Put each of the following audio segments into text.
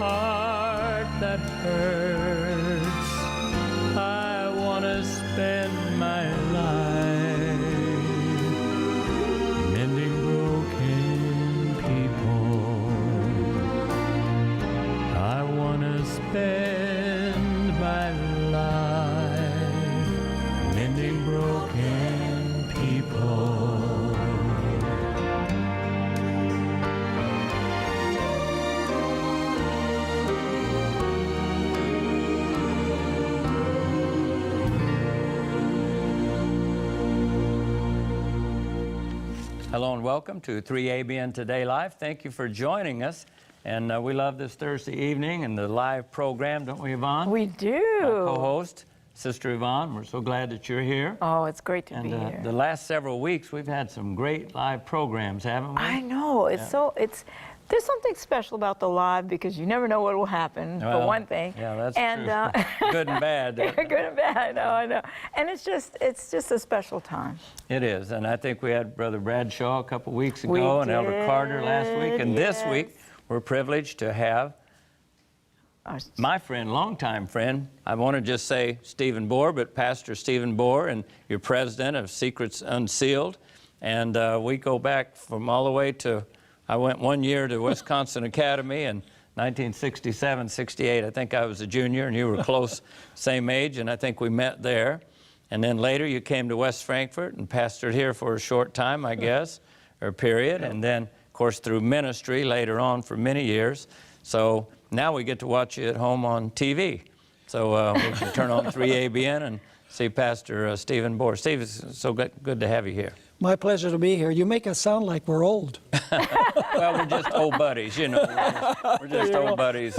heart that hurts. I want to spend my life mending broken people. I want to spend my life mending broken people. Hello and welcome to 3ABN Today Live. Thank you for joining us. And we love this Thursday evening and the live program, don't we, Yvonne? We do. Our co-host, Sister Yvonne, we're so glad that you're here. Oh, it's great to be here. The last several weeks, we've had some great live programs, haven't we? I know. There's something special about the live because you never know what will happen, for one thing. Yeah, that's true. Good and bad. Good and bad, I know. And it's just a special time. It is, and I think we had Brother Bradshaw a couple weeks ago and Elder Carter last week, and this week we're privileged to have my friend, longtime friend, I want to just say Stephen Bohr, but Pastor Stephen Bohr, and you're president of Secrets Unsealed, and we go back from all the way to, I went 1 year to Wisconsin Academy in 1967, 68. I think I was a junior and you were close, same age, and I think we met there. And then later you came to West Frankfort and pastored here for a short time, I guess, or period. And then, of course, through ministry later on for many years. So now we get to watch you at home on TV. So we can turn on 3ABN and see Pastor Stephen Bohr. Steve, it's so good to have you here. My pleasure to be here. You make us sound like we're old. Well, we're just old buddies, you know. We're just old buddies.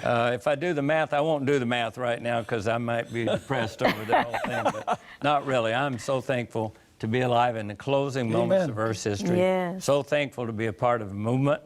If I do the math, I won't do the math right now because I might be depressed over the whole thing. But not really. I'm so thankful to be alive in the closing moments of Earth's history. Yes. So thankful to be a part of a movement.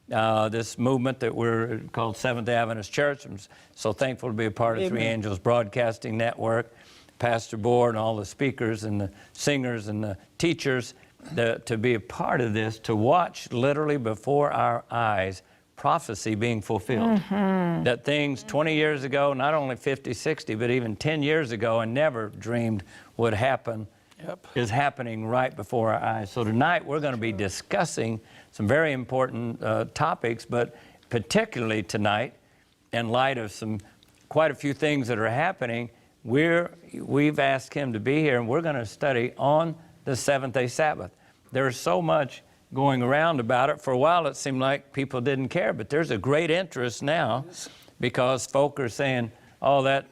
This movement that we're called Seventh-day Adventist Church. I'm so thankful to be a part of Three Angels Broadcasting Network. Pastor Bohr and all the speakers and the singers and the teachers to be a part of this, to watch literally before our eyes prophecy being fulfilled. Mm-hmm. That things 20 years ago, not only 50, 60, but even 10 years ago, I never dreamed would happen, is happening right before our eyes. So tonight we're going to be discussing some very important topics, but particularly tonight, in light of quite a few things that are happening, we've asked him to be here, and we're going to study on the seventh-day Sabbath. There's so much going around about it. For a while, it seemed like people didn't care, but there's a great interest now because folk are saying, oh,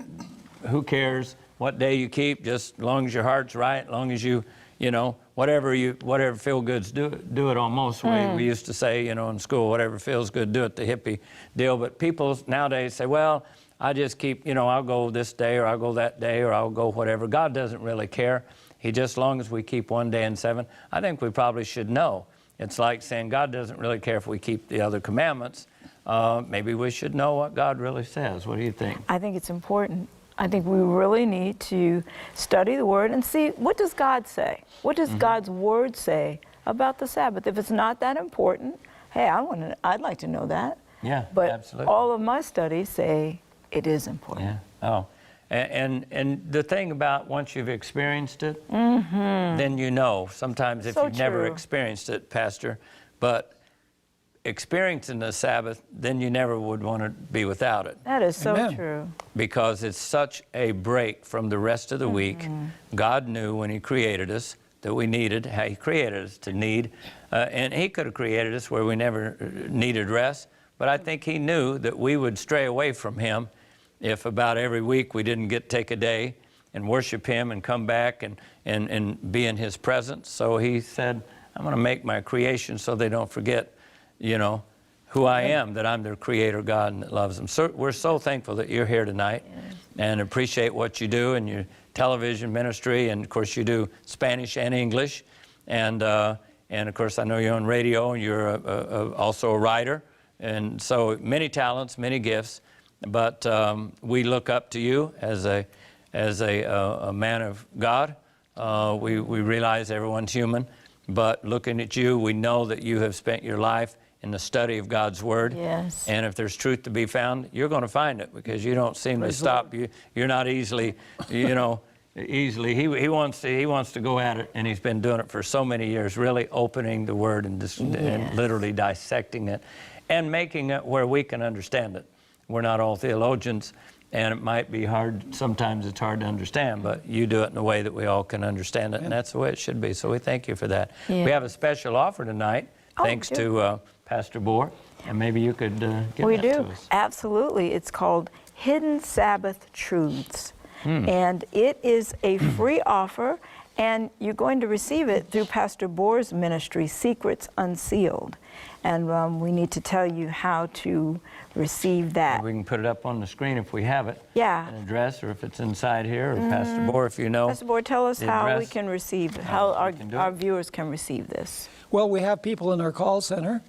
who cares what day you keep, just as long as your heart's right, as long as you know, whatever feel goods, do it almost. We used to say, you know, in school, whatever feels good, do it, the hippie deal. But people nowadays say, well, I just keep, you know, I'll go this day or I'll go that day or I'll go whatever. God doesn't really care. He just, as long as we keep one day in seven, I think we probably should know. It's like saying God doesn't really care if we keep the other commandments. Maybe we should know what God really says. What do you think? I think it's important. I think we really need to study the Word and see, what does God say? What does God's Word say about the Sabbath? If it's not that important, hey, I'd like to know that. Yeah, but absolutely. All of my studies say it is important. Yeah. Oh, and the thing about once you've experienced it, then you know. Sometimes if you've never experienced it, Pastor, but experiencing the Sabbath, then you never would want to be without it. That is so true. Because it's such a break from the rest of the week. God knew when He created us that we needed, how He created us to need, and He could have created us where we never needed rest, but I think He knew that we would stray away from Him if about every week we didn't take a day and worship Him and come back and be in His presence. So He said, I'm going to make my creation so they don't forget, you know, who I am, that I'm their creator God and that loves them. So we're so thankful that you're here tonight and appreciate what you do in your television ministry. And of course you do Spanish and English. And of course I know you're on radio and you're also a writer. And so many talents, many gifts. But we look up to you as a man of God. We realize everyone's human, but looking at you, we know that you have spent your life in the study of God's Word. Yes. And if there's truth to be found, you're going to find it, because you don't seem to Praise the stop. You're not easily, easily. He wants to go at it, and he's been doing it for so many years, really opening the Word and literally dissecting it and making it where we can understand it. We're not all theologians, and it might be hard. Sometimes it's hard to understand, but you do it in a way that we all can understand it, and that's the way it should be. So we thank you for that. Yeah. We have a special offer tonight, thanks to Pastor Bohr, and maybe you could give We that to do, us. absolutely. It's called Hidden Sabbath Truths. And it is a free offer, and you're going to receive it through Pastor Bohr's ministry, Secrets Unsealed. And we need to tell you how to receive that. We can put it up on the screen if we have it. Yeah. An address, or if it's inside here, or Pastor Bohr, if you know. Pastor Bohr, tell us the how we address. can receive, how we can do our it. viewers can receive this. Well, we have people in our call center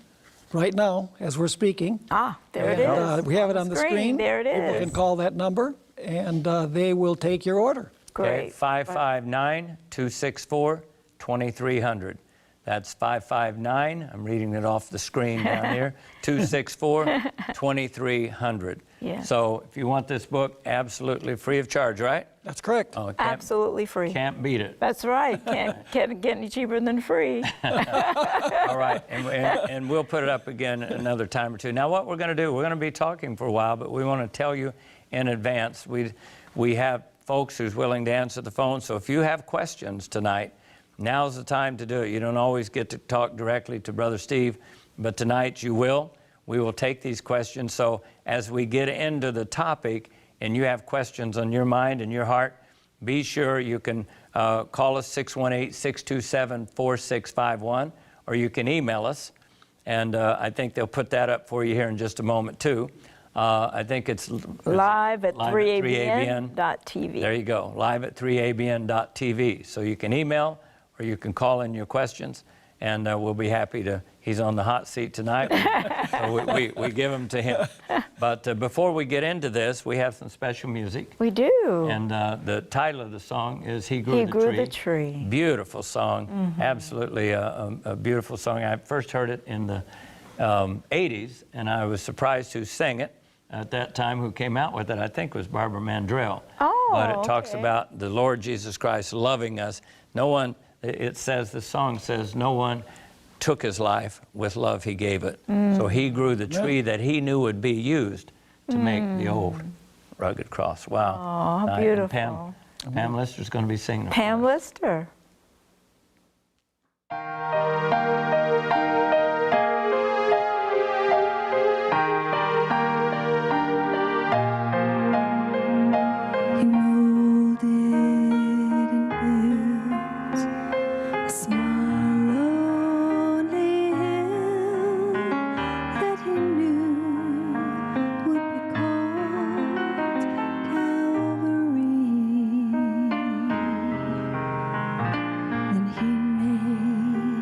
right now as we're speaking. Ah, there it And, is. we have it on the screen. There it People is. can call that number, and they will take your order. Great. 559-264-2300. That's 559, I'm reading it off the screen down here, 264-2300. Yeah. So if you want this book, absolutely free of charge, right? That's correct. Oh, Absolutely free. can't beat it. That's right. Can't get any cheaper than free. All right, and we'll put it up again another time or two. Now, what we're going to do, we're going to be talking for a while, but we want to tell you in advance. We have folks who's willing to answer the phone, so if you have questions tonight, now's the time to do it. You don't always get to talk directly to Brother Steve, but tonight you will. We will take these questions. So as we get into the topic and you have questions on your mind and your heart, be sure you can call us 618-627-4651, or you can email us. And I think they'll put that up for you here in just a moment, too. I think it's Live at live 3abn.tv. There you go, live at 3abn.tv. So you can email, or you can call in your questions, and we'll be happy to. He's on the hot seat tonight, so we give them to him. But before we get into this, we have some special music. We do. And the title of the song is He Grew, the Tree. Beautiful song, absolutely a beautiful song. I first heard it in the 80s, and I was surprised who sang it at that time. Who came out with it, I think, was Barbara Mandrell. Oh, but it talks okay. about the Lord Jesus Christ loving us. No one, it says, the song says, no one took his life, with love he gave it. So he grew the tree that he knew would be used to make the old rugged cross. Wow. Oh, how And beautiful. Pam Lister's going to be singing it. Pam Lister. He molded and built a small lonely hill that he knew would be called Calvary. Then he made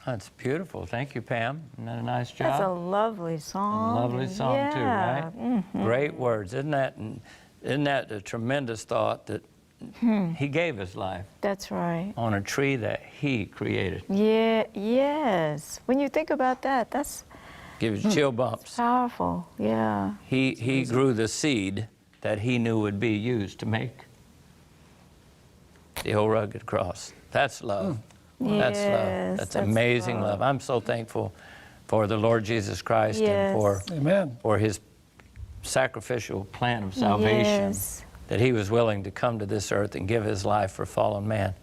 That's beautiful. Thank you, Pam. Isn't that a nice job? That's a lovely song. Lovely song too, Yeah. right? Mhm. Great words. Isn't that a tremendous thought that He gave His life That's right. on a tree that He created? Yeah, yes. When you think about that, that's Gives you chill bumps. powerful. Yeah. He grew the seed that He knew would be used to make the old rugged cross. That's love. That's love. Yes, That's amazing love. I'm so thankful for the Lord Jesus Christ and for Yes. Amen. His sacrificial plan of salvation, Yes. that He was willing to come to this earth and give His life for fallen man.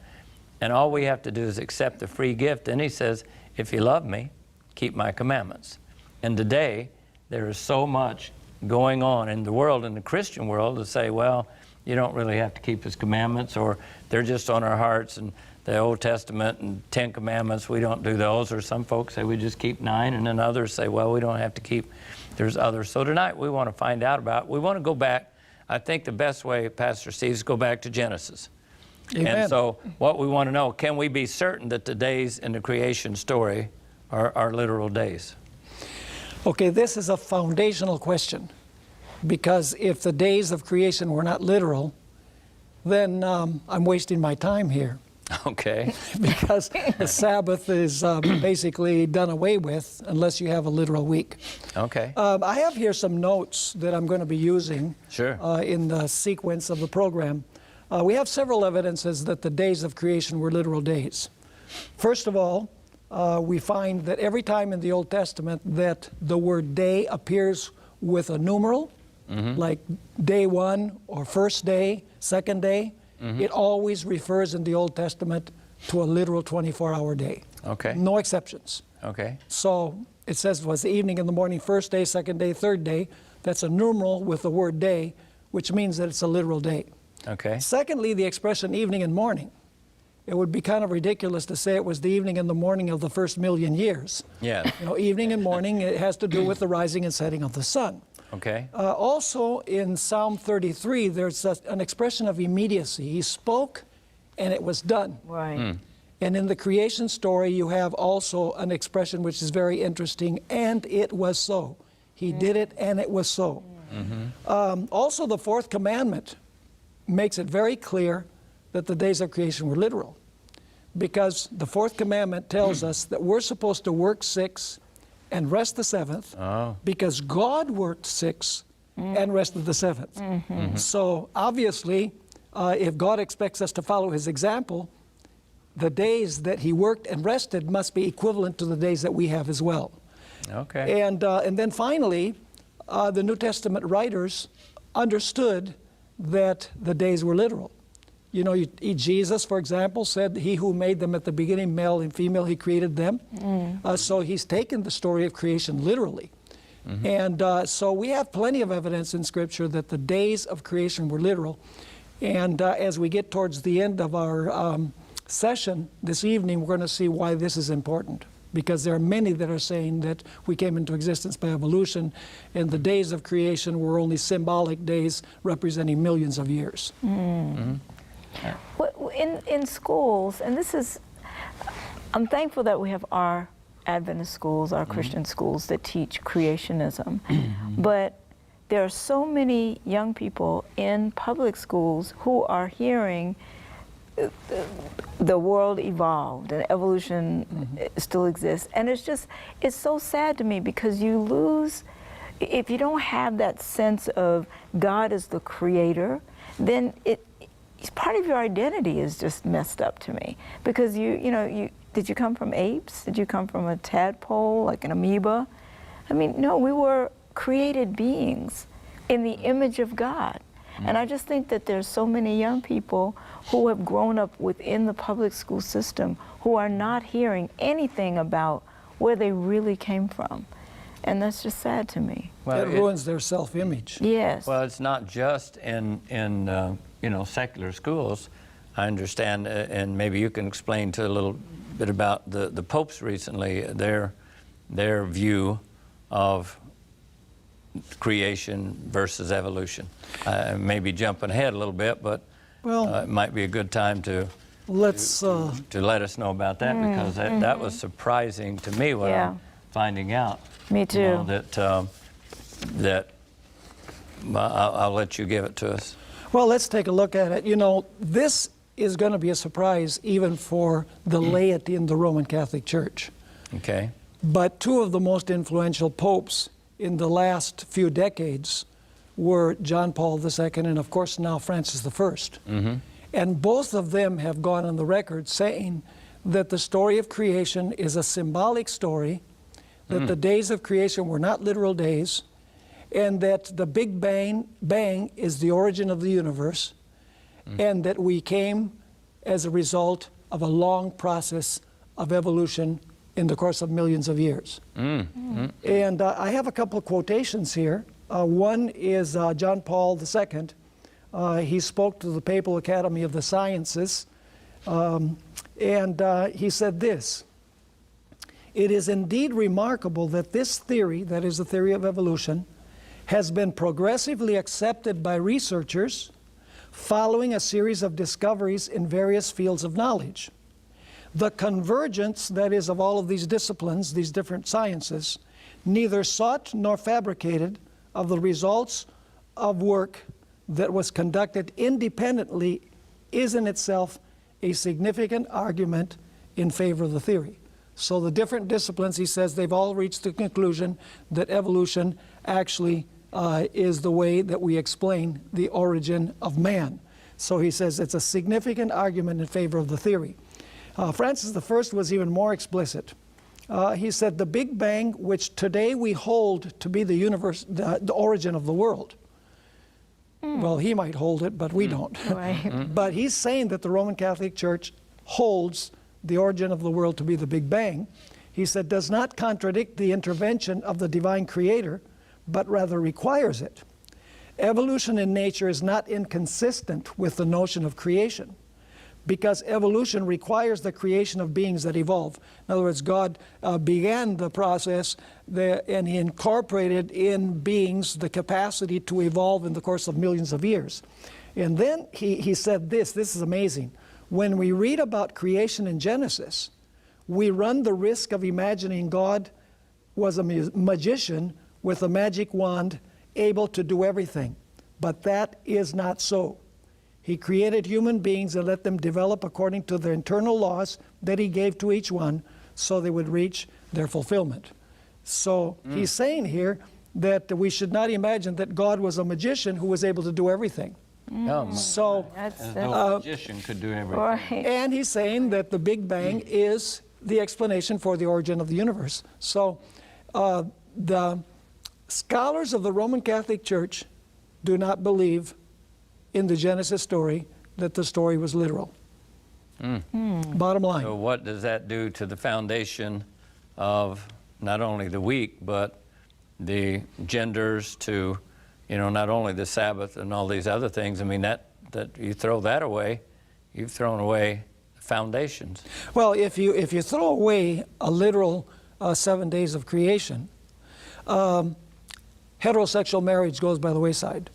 And all we have to do is accept the free gift. And He says, if you love me, keep my commandments. And today, there is so much going on in the world, in the Christian world, to say, well, you don't really have to keep His commandments, or they're just on our hearts, and the Old Testament and 10 Commandments, we don't do those. Or some folks say we just keep 9, and then others say, well, we don't have to keep, there's others. So tonight we want to find out about, we want to go back. I think the best way, Pastor Steve, is go back to Genesis. Amen. And so what we want to know, can we be certain that the days in the creation story are literal days? Okay, this is a foundational question, because if the days of creation were not literal, then I'm wasting my time here. Okay. Because the Sabbath is basically done away with unless you have a literal week. Okay. I have here some notes that I'm going to be using Sure. in the sequence of the program. We have several evidences that the days of creation were literal days. First of all, we find that every time in the Old Testament that the word day appears with a numeral, like day 1 or first day, second day, it always refers in the Old Testament to a literal 24-hour day. Okay. No exceptions. Okay. So it says it was the evening and the morning, first day, second day, third day. That's a numeral with the word day, which means that it's a literal day. Okay. Secondly, the expression evening and morning. It would be kind of ridiculous to say it was the evening and the morning of the first million years. Yeah. You know, evening and morning, it has to do with the rising and setting of the sun. Okay. Also in Psalm 33, there's an expression of immediacy. He spoke and it was done. Right. And in the creation story, you have also an expression which is very interesting, and it was so. He did it and it was so. Also, the fourth commandment makes it very clear that the days of creation were literal, because the fourth commandment tells us that we're supposed to work 6 and rest the 7th, because God worked 6 and rested the 7th. So obviously, if God expects us to follow His example, the days that He worked and rested must be equivalent to the days that we have as well. Okay. And then finally, the New Testament writers understood that the days were literal. You know, Jesus, for example, said, He who made them at the beginning, male and female, He created them. So He's taken the story of creation literally. And so we have plenty of evidence in Scripture that the days of creation were literal. And as we get towards the end of our session this evening, we're going to see why this is important. Because there are many that are saying that we came into existence by evolution, and the days of creation were only symbolic days representing millions of years. In schools, and this is, I'm thankful that we have our Adventist schools, our Christian schools that teach creationism, but there are so many young people in public schools who are hearing the world evolved and evolution still exists. And it's so sad to me, because you lose, if you don't have that sense of God as the creator, then part of your identity is just messed up to me. Because did you come from apes? Did you come from a tadpole, like an amoeba? I mean, no, we were created beings in the image of God. And I just think that there's so many young people who have grown up within the public school system who are not hearing anything about where they really came from. And that's just sad to me. Well, It ruins their self-image. Yes. Well, it's not just in secular schools. I understand, and maybe you can explain to a little bit about the popes recently, their view of creation versus evolution. Maybe jumping ahead a little bit, but it might be a good time to Let's. to let us know about that, because that was surprising to me when I'm finding out. Me too. You know, that I'll let you give it to us. Well, let's take a look at it. You know, this is going to be a surprise even for the laity in the Roman Catholic Church. Okay. But two of the most influential popes in the last few decades were John Paul II and, of course, now Francis I. Mm-hmm. And both of them have gone on the record saying that the story of creation is a symbolic story, that the days of creation were not literal days, and that the Big Bang is the origin of the universe, and that we came as a result of a long process of evolution in the course of millions of years. And I have a couple of quotations here. One is John Paul II. He spoke to the Papal Academy of the Sciences, and he said this: "It is indeed remarkable that this theory, that is the theory of evolution, has been progressively accepted by researchers following a series of discoveries in various fields of knowledge. The convergence, that is, of all of these disciplines, these different sciences, neither sought nor fabricated of the results of work that was conducted independently, is in itself a significant argument in favor of the theory." So the different disciplines, he says, they've all reached the conclusion that evolution actually is the way that we explain the origin of man. So he says it's a significant argument in favor of the theory. Francis I was even more explicit. He said, "The Big Bang, which today we hold to be the universe, the origin of the world." Well, he might hold it, but we don't. Right. But he's saying that the Roman Catholic Church holds the origin of the world to be the Big Bang. He said, "does not contradict the intervention of the divine creator, but rather requires it. Evolution in nature is not inconsistent with the notion of creation, because evolution requires the creation of beings that evolve." In other words, God began the process and he incorporated in beings the capacity to evolve in the course of millions of years. And then he said this is amazing: "When we read about creation in Genesis, we run the risk of imagining God was a magician with a magic wand able to do everything. But that is not so. He created human beings and let them develop according to the internal laws that he gave to each one so they would reach their fulfillment." So he's saying here that we should not imagine that God was a magician who was able to do everything. So, That's As though a magician could do everything. right. and he's saying that the Big Bang is the explanation for the origin of the universe. So the scholars of the Roman Catholic Church do not believe in the Genesis story that the story was literal. Bottom line. So what does that do to the foundation of not only the week, but the genders, to, you know, not only the Sabbath and all these other things? I mean, that you throw that away, you've thrown away the foundations. Well, if you throw away a literal 7 days of creation, heterosexual marriage goes by the wayside,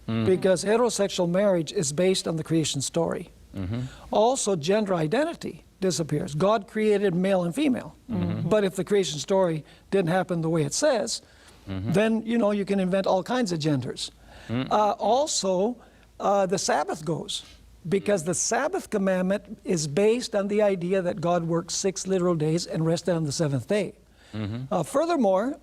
because heterosexual marriage is based on the creation story. Also, gender identity disappears. God created male and female, but if the creation story didn't happen the way it says, then you can invent all kinds of genders. Also, the Sabbath goes, because the Sabbath commandment is based on the idea that God worked 6 literal days and rested on the 7th day. Furthermore,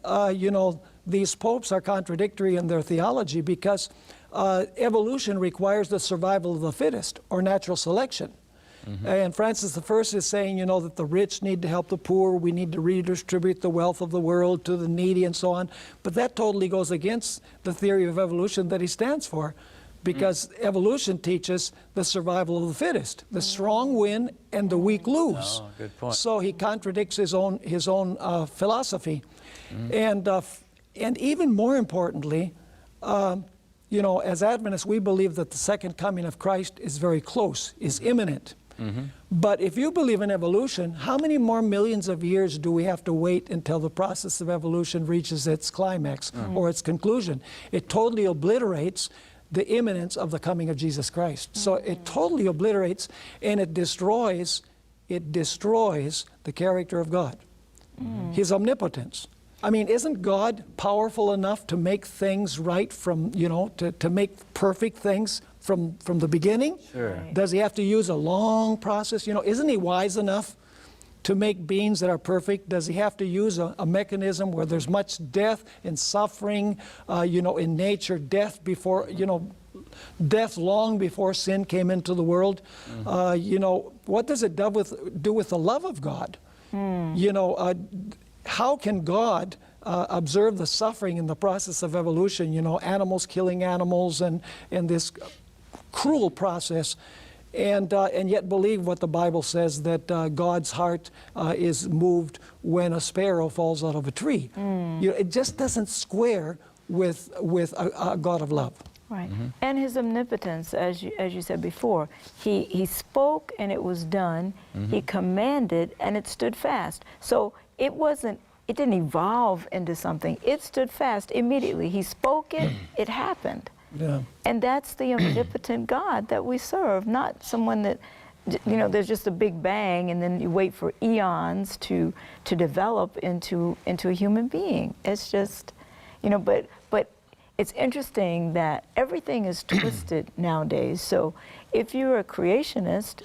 these popes are contradictory in their theology, because evolution requires the survival of the fittest, or natural selection. And Francis I is saying, that the rich need to help the poor, we need to redistribute the wealth of the world to the needy and so on. But that totally goes against the theory of evolution that he stands for, because evolution teaches the survival of the fittest. The strong win and the weak lose. Oh, good point. So he contradicts his own philosophy. And even more importantly, as Adventists, we believe that the second coming of Christ is very close, is imminent. But if you believe in evolution, how many more millions of years do we have to wait until the process of evolution reaches its climax or its conclusion? It totally obliterates the imminence of the coming of Jesus Christ. So it totally obliterates and it destroys the character of God, His omnipotence. I mean, isn't God powerful enough to make things right from, to make perfect things from the beginning? Sure. Does He have to use a long process? Isn't He wise enough to make beings that are perfect? Does He have to use a mechanism where there's much death and suffering, in nature, death before, death long before sin came into the world? What does it do with the love of God? How can God observe the suffering in the process of evolution, animals killing animals and this cruel process, and yet believe what the Bible says, that God's heart is moved when a sparrow falls out of a tree? It just doesn't square with a God of love. Right. And His omnipotence, as you said before, he spoke and it was done. He commanded and it stood fast. So it didn't evolve into something. It stood fast immediately. He spoke it, it happened. Yeah. And that's the omnipotent God that we serve, not someone that, there's just a big bang and then you wait for eons to develop into a human being. It's just, but it's interesting that everything is twisted nowadays. So if you're a creationist,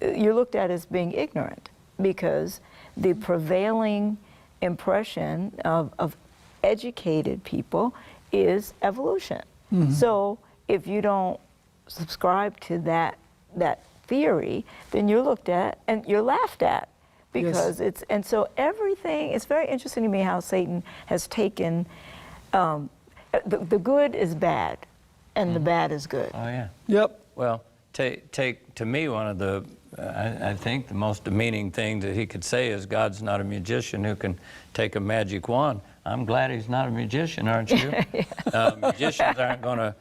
you're looked at as being ignorant, because the prevailing impression of educated people is evolution. So if you don't subscribe to that theory, then you're looked at and you're laughed at, because and so everything, it's very interesting to me how Satan has taken, the good is bad and the bad is good. Oh, yeah. Yep. Well, take to me, one of the, I think the most demeaning thing that he could say is God's not a magician who can take a magic wand. I'm glad He's not a magician, aren't you? Magicians aren't going to,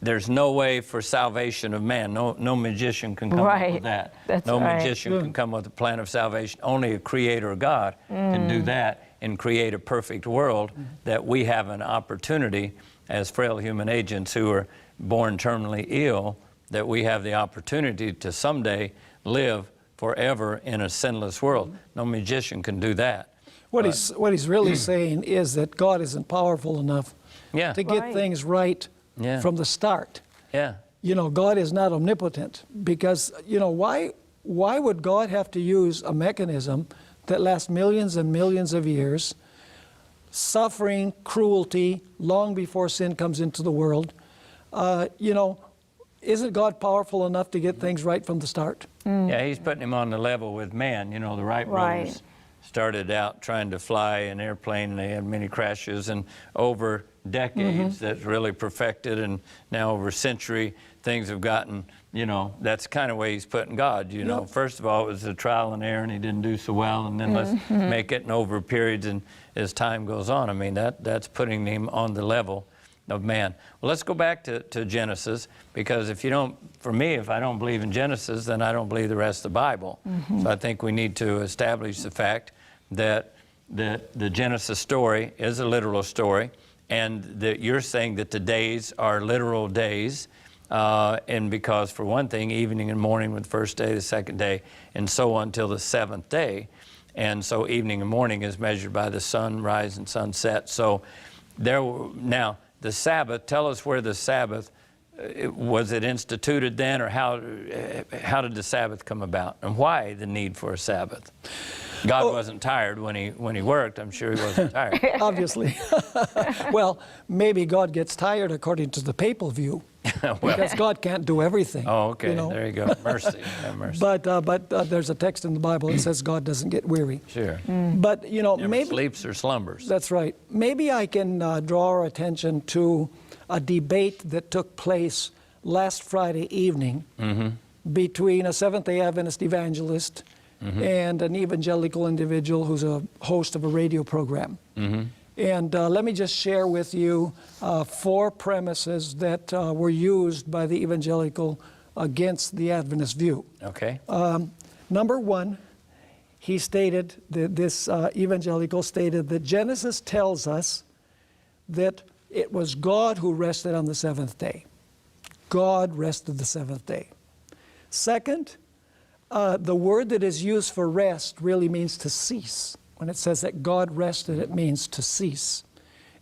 there's no way for salvation of man. No magician can come up with that. That's no right. magician can come with a plan of salvation. Only a creator God can do that and create a perfect world that we have an opportunity as frail human agents who are born terminally ill, that we have the opportunity to someday live forever in a sinless world. No magician can do that. What he's really saying is that God isn't powerful enough to get things right from the start. Yeah. God is not omnipotent, because, why would God have to use a mechanism that lasts millions and millions of years, suffering, cruelty, long before sin comes into the world? Isn't God powerful enough to get things right from the start? Yeah, He's putting him on the level with man. The Wright brothers started out trying to fly an airplane, and they had many crashes, and over decades that's really perfected, and now over a century things have gotten, that's kind of way He's putting God. First of all, it was a trial and error and He didn't do so well, and then let's make it, and over periods and as time goes on. I mean, that's putting Him on the level of man. Well, let's go back to Genesis, because if I don't believe in Genesis, then I don't believe the rest of the Bible. So I think we need to establish the fact that the Genesis story is a literal story, and that you're saying that the days are literal days, and because, for one thing, evening and morning with the first day, the second day, and so on till the seventh day. And so evening and morning is measured by the sunrise and sunset. So now, the Sabbath, tell us where the Sabbath, was it instituted then, or how did the Sabbath come about, and why the need for a Sabbath? God wasn't tired when he worked. I'm sure He wasn't tired. Obviously. Well, maybe God gets tired according to the papal view, because God can't do everything. Oh, okay. There you go. Mercy. Have mercy. But there's a text in the Bible that says God doesn't get weary. Sure. But Never maybe sleeps or slumbers. That's right. Maybe I can draw our attention to a debate that took place last Friday evening between a Seventh-day Adventist evangelist and an evangelical individual who's a host of a radio program. And let me just share with you 4 premises that were used by the evangelical against the Adventist view. Okay. Number 1, he stated, this evangelical stated, that Genesis tells us that it was God who rested on the seventh day. God rested the seventh day. Second, the word that is used for rest really means to cease. When it says that God rested, it means to cease.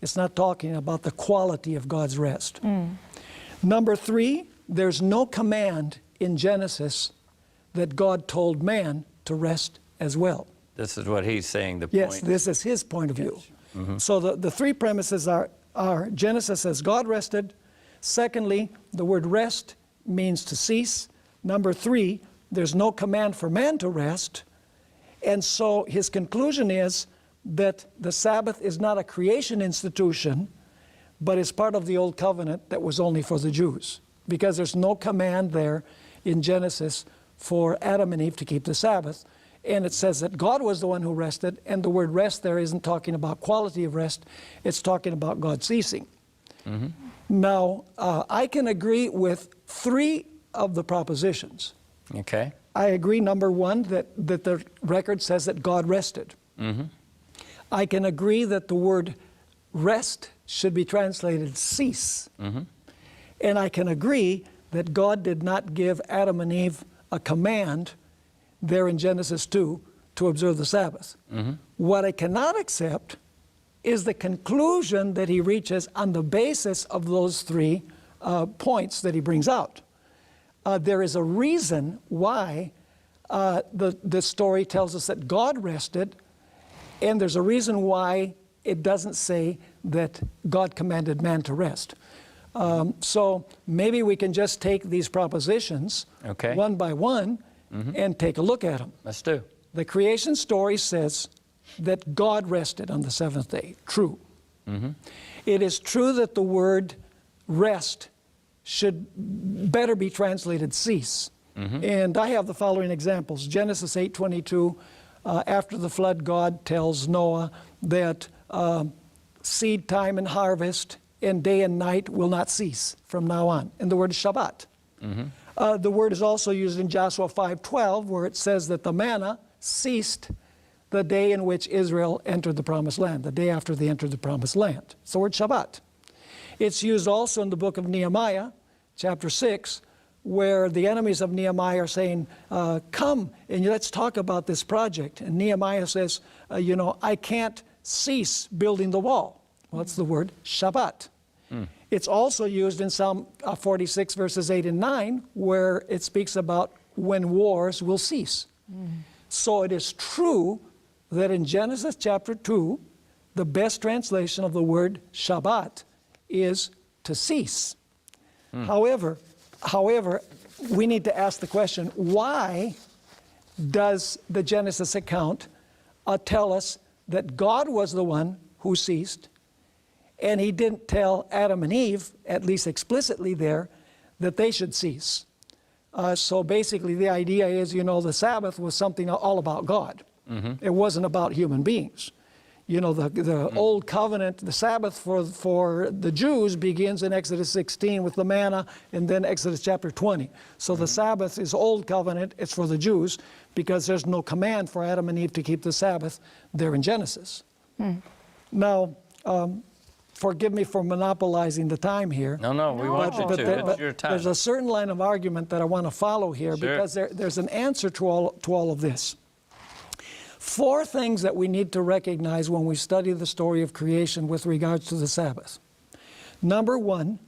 It's not talking about the quality of God's rest. Number three, there's no command in Genesis that God told man to rest as well. This is what he's saying, the Yes, point. this is his point of view. So the three premises are Genesis says God rested. Secondly, the word rest means to cease. Number three, there's no command for man to rest. And so his conclusion is that the Sabbath is not a creation institution, but is part of the Old Covenant that was only for the Jews. Because there's no command there in Genesis for Adam and Eve to keep the Sabbath. And it says that God was the one who rested, and the word rest there isn't talking about quality of rest, it's talking about God ceasing. Now, I can agree with three of the propositions. Okay. I agree, number one, that the record says that God rested. I can agree that the word rest should be translated cease. And I can agree that God did not give Adam and Eve a command there in Genesis 2 to observe the Sabbath. What I cannot accept is the conclusion that he reaches on the basis of those three points that he brings out. There is a reason why the story tells us that God rested, and there's a reason why it doesn't say that God commanded man to rest. So maybe we can just take these propositions one by one and take a look at them. Let's do. The creation story says that God rested on the seventh day. True. It is true that the word rest should better be translated cease. And I have the following examples. Genesis 8:22, after the flood, God tells Noah that seed time and harvest and day and night will not cease from now on. And the word is Shabbat. The word is also used in Joshua 5:12, where it says that the manna ceased the day in which Israel entered the promised land, the day after they entered the promised land. It's the word Shabbat. It's used also in the book of Nehemiah, chapter 6, where the enemies of Nehemiah are saying, come and let's talk about this project. And Nehemiah says, I can't cease building the wall. Well, it's the word Shabbat. It's also used in Psalm 46, verses 8 and 9, where it speaks about when wars will cease. So it is true that in Genesis chapter 2, the best translation of the word Shabbat is to cease. However, we need to ask the question, why does the Genesis account tell us that God was the one who ceased, and he didn't tell Adam and Eve, at least explicitly there, that they should cease? So basically the idea is, the Sabbath was something all about God. It wasn't about human beings. The Old Covenant, the Sabbath for the Jews begins in Exodus 16 with the manna, and then Exodus chapter 20. So the Sabbath is Old Covenant, it's for the Jews, because there's no command for Adam and Eve to keep the Sabbath there in Genesis. Now, forgive me for monopolizing the time here. No, we want you to. It's your time. There's a certain line of argument that I want to follow here, because there's an answer to all of this. 4 things that we need to recognize when we study the story of creation with regards to the Sabbath. Number 1,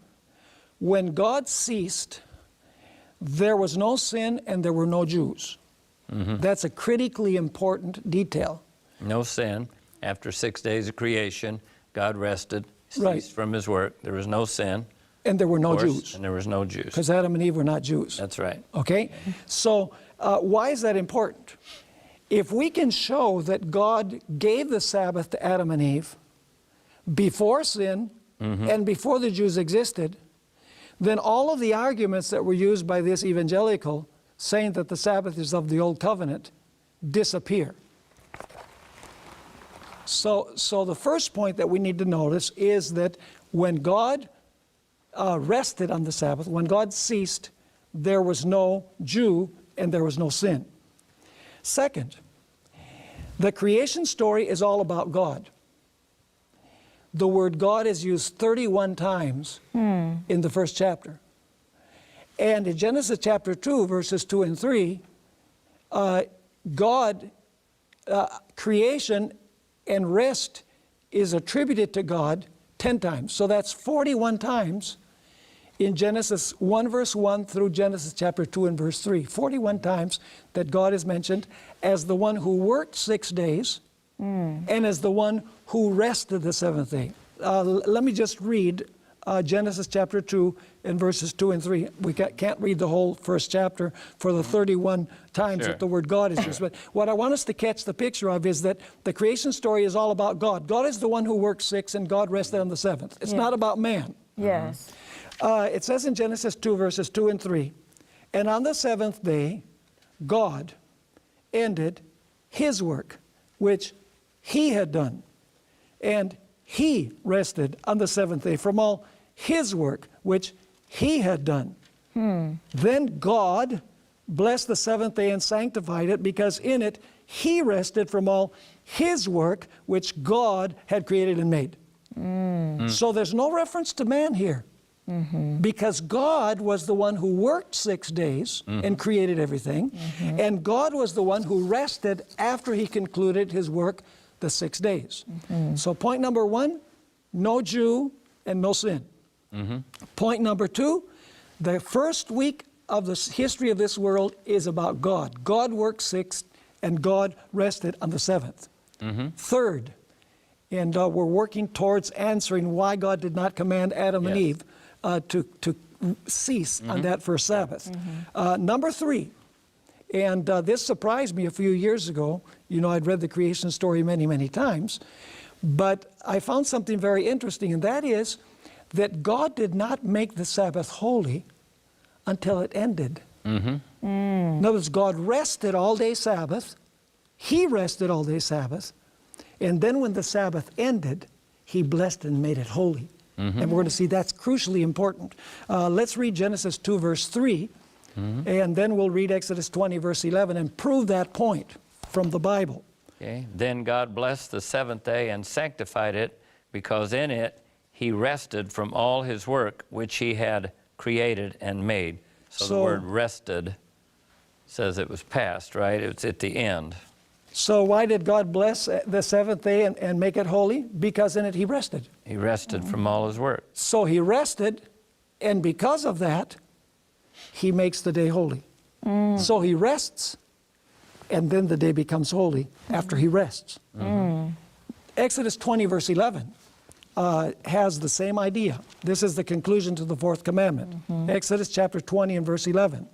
when God ceased, there was no sin and there were no Jews. That's a critically important detail. No sin. After 6 days of creation, God rested, ceased from his work. There was no sin. And there were no Jews. And there was no Jews. Because Adam and Eve were not Jews. That's right. Okay? So why is that important? If we can show that God gave the Sabbath to Adam and Eve before sin and before the Jews existed, then all of the arguments that were used by this evangelical saying that the Sabbath is of the Old Covenant disappear. So the first point that we need to notice is that when God rested on the Sabbath, when God ceased, there was no Jew and there was no sin. Second, the creation story is all about God. the word God is used 31 times in the first chapter. And in Genesis chapter 2, verses 2 and 3, creation and rest is attributed to God 10 times. So that's 41 times in Genesis 1 verse 1 through Genesis chapter 2 and verse 3. 41 times that God is mentioned as the one who worked 6 days and as the one who rested the seventh day. Let me just read Genesis chapter 2 and verses 2 and 3. We can't read the whole first chapter for the 31 times that the word God is used. But what I want us to catch the picture of is that the creation story is all about God. God is the one who worked 6 and God rested on the seventh. It's not about man. Yes. It says in Genesis 2 verses 2 and 3, and on the seventh day, God ended his work, which he had done. And he rested on the seventh day from all his work, which he had done. Then God blessed the seventh day and sanctified it, because in it he rested from all his work, which God had created and made. So there's no reference to man here, because God was the one who worked 6 days and created everything, and God was the one who rested after he concluded his work the 6 days. So point number 1, no Jew and no sin. Point number 2, the first week of the history of this world is about God. God worked 6 and God rested on the seventh. Third, and we're working towards answering why God did not command Adam and Eve to cease on that first Sabbath. Number 3, and this surprised me a few years ago. You know, I'd read the creation story many, many times, but I found something very interesting, and that is that God did not make the Sabbath holy until it ended. In other words, God rested all day Sabbath, he rested all day Sabbath, and then when the Sabbath ended, he blessed and made it holy. And we're going to see that's crucially important. Let's read Genesis 2 verse 3, and then we'll read Exodus 20 verse 11 and prove that point from the Bible. Okay. Then God blessed the seventh day and sanctified it, because in it he rested from all his work which he had created and made. So the word rested says it was past, right? It's at the end. So why did God bless the seventh day and make it holy? Because in it he rested. He rested from all his work. So he rested, and because of that, he makes the day holy. So he rests, and then the day becomes holy after he rests. Exodus 20 verse 11 has the same idea. This is the conclusion to the fourth commandment. Exodus chapter 20 and verse 11.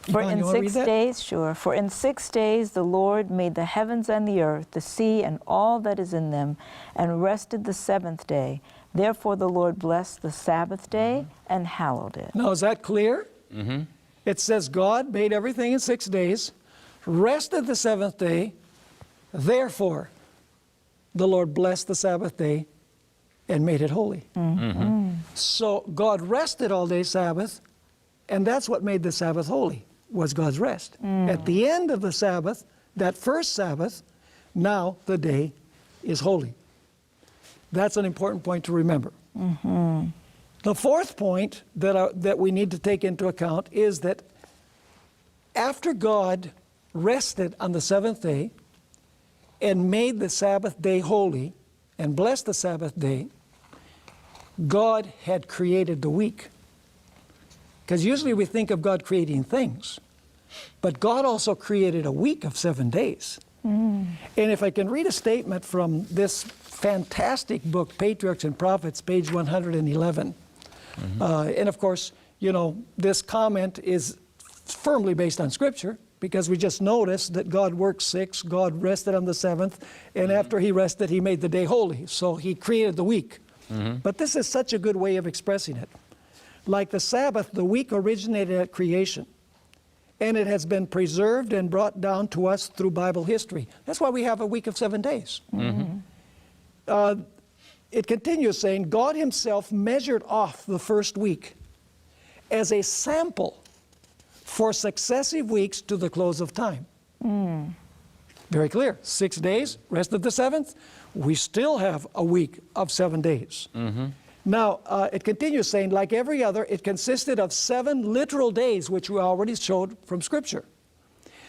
For Yvonne, in you wanna 6 read that? days, sure. For in 6 days the Lord made the heavens and the earth, the sea and all that is in them, and rested the seventh day. Therefore the Lord blessed the Sabbath day and hallowed it. Now, is that clear? It says God made everything in 6 days, rested the seventh day, therefore the Lord blessed the Sabbath day and made it holy. So God rested all day Sabbath, and that's what made the Sabbath holy, was God's rest. At the end of the Sabbath, that first Sabbath, now the day is holy. That's an important point to remember. The fourth point that we need to take into account is that after God rested on the seventh day and made the Sabbath day holy and blessed the Sabbath day, God had created the week. Because usually we think of God creating things, but God also created a week of 7 days. And if I can read a statement from this fantastic book, Patriarchs and Prophets, page 111. And of course, you know, this comment is firmly based on Scripture, because we just noticed that God worked 6, God rested on the seventh, and after he rested, he made the day holy. So he created the week. But this is such a good way of expressing it. Like the Sabbath, the week originated at creation, and it has been preserved and brought down to us through Bible history. That's why we have a week of 7 days. It continues saying, God himself measured off the first week as a sample for successive weeks to the close of time. Very clear. 6 days, rest of the seventh. We still have a week of 7 days. Now, it continues saying, like every other, it consisted of 7 literal days, which we already showed from Scripture.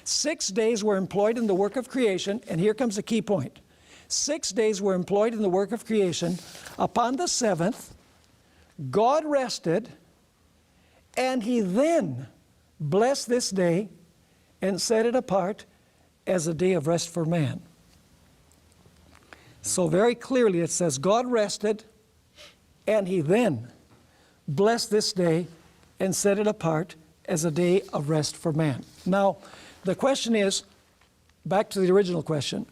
6 days were employed in the work of creation, and here comes the key point. 6 days were employed in the work of creation. Upon the seventh, God rested, and He then blessed this day and set it apart as a day of rest for man. So very clearly it says, God rested, and He then blessed this day and set it apart as a day of rest for man. Now, the question is, back to the original question,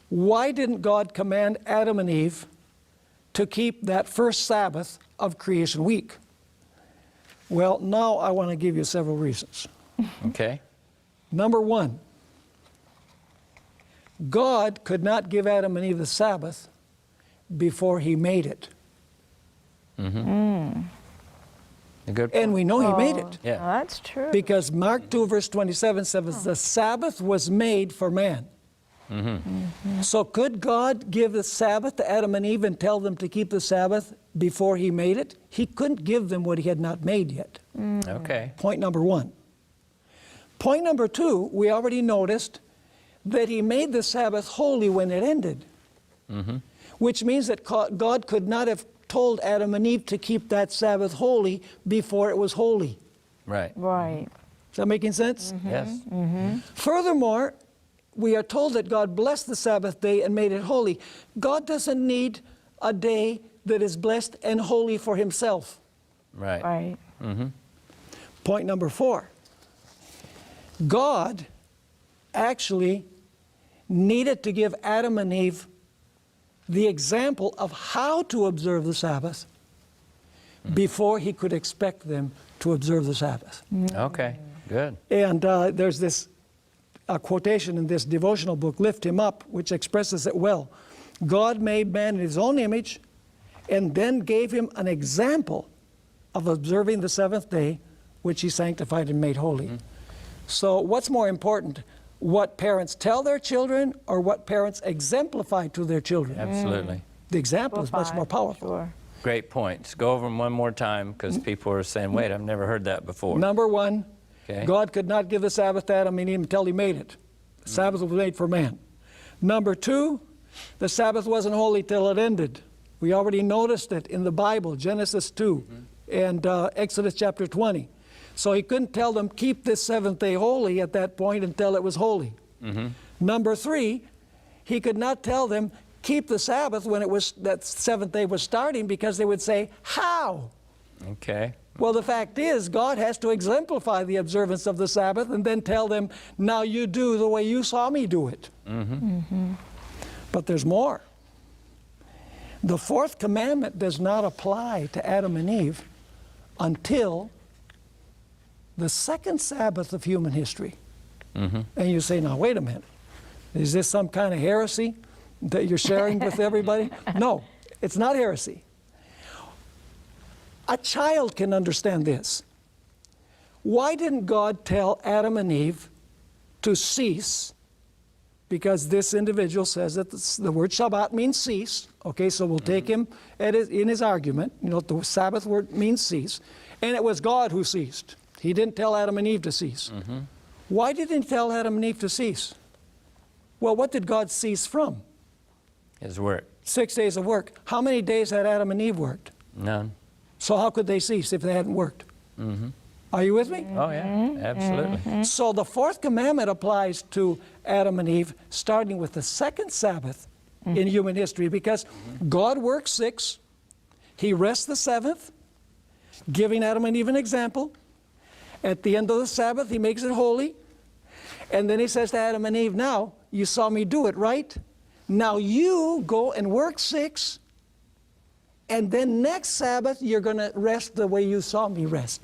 why didn't God command Adam and Eve to keep that first Sabbath of creation week? Well, now I want to give you several reasons. Okay. Number one, God could not give Adam and Eve the Sabbath before He made it. A good And we know He made it. Yeah. That's true. Because Mark 2, verse 27 says, the Sabbath was made for man. So could God give the Sabbath to Adam and Eve and tell them to keep the Sabbath before He made it? He couldn't give them what He had not made yet. Okay. Point number one. Point number two, we already noticed that He made the Sabbath holy when it ended. Which means that God could not have told Adam and Eve to keep that Sabbath holy before it was holy. Right. Right. Is that making sense? Yes. Furthermore, we are told that God blessed the Sabbath day and made it holy. God doesn't need a day that is blessed and holy for Himself. Right. Right. Point number 4. God actually needed to give Adam and Eve the example of how to observe the Sabbath before He could expect them to observe the Sabbath. Okay. Good. And there's this quotation in this devotional book, Lift Him Up, which expresses it well. God made man in His own image and then gave him an example of observing the seventh day, which He sanctified and made holy. So what's more important, what parents tell their children or what parents exemplify to their children? Absolutely. The example is much more powerful. Sure. Great points. Go over them one more time because people are saying, wait, I've never heard that before. Number 1, Okay. God could not give the Sabbath to Adam and Eve until He made it. The Sabbath was made for man. Number 2, the Sabbath wasn't holy till it ended. We already noticed it in the Bible, Genesis 2 and Exodus chapter 20. So He couldn't tell them, keep this seventh day holy at that point until it was holy. Number 3, He could not tell them, keep the Sabbath when it was that seventh day was starting, because they would say, how? Okay. Well, the fact is, God has to exemplify the observance of the Sabbath and then tell them, now you do the way you saw me do it. But there's more. The fourth commandment does not apply to Adam and Eve until the second Sabbath of human history. And you say, now wait a minute, is this some kind of heresy that you're sharing with everybody? No, it's not heresy. A child can understand this. Why didn't God tell Adam and Eve to cease? Because this individual says that the word Shabbat means cease. Okay, so we'll take him in his argument. You know, the Sabbath word means cease. And it was God who ceased. He didn't tell Adam and Eve to cease. Why didn't He tell Adam and Eve to cease? Well, what did God cease from? His work. 6 days of work. How many days had Adam and Eve worked? None. So how could they cease if they hadn't worked? Are you with me? Oh, yeah. Absolutely. So the fourth commandment applies to Adam and Eve, starting with the second Sabbath in human history, because God works 6, He rests the seventh, giving Adam and Eve an example. At the end of the Sabbath, He makes it holy. And then He says to Adam and Eve, now, you saw me do it, right? Now you go and work 6, and then next Sabbath, you're going to rest the way you saw me rest.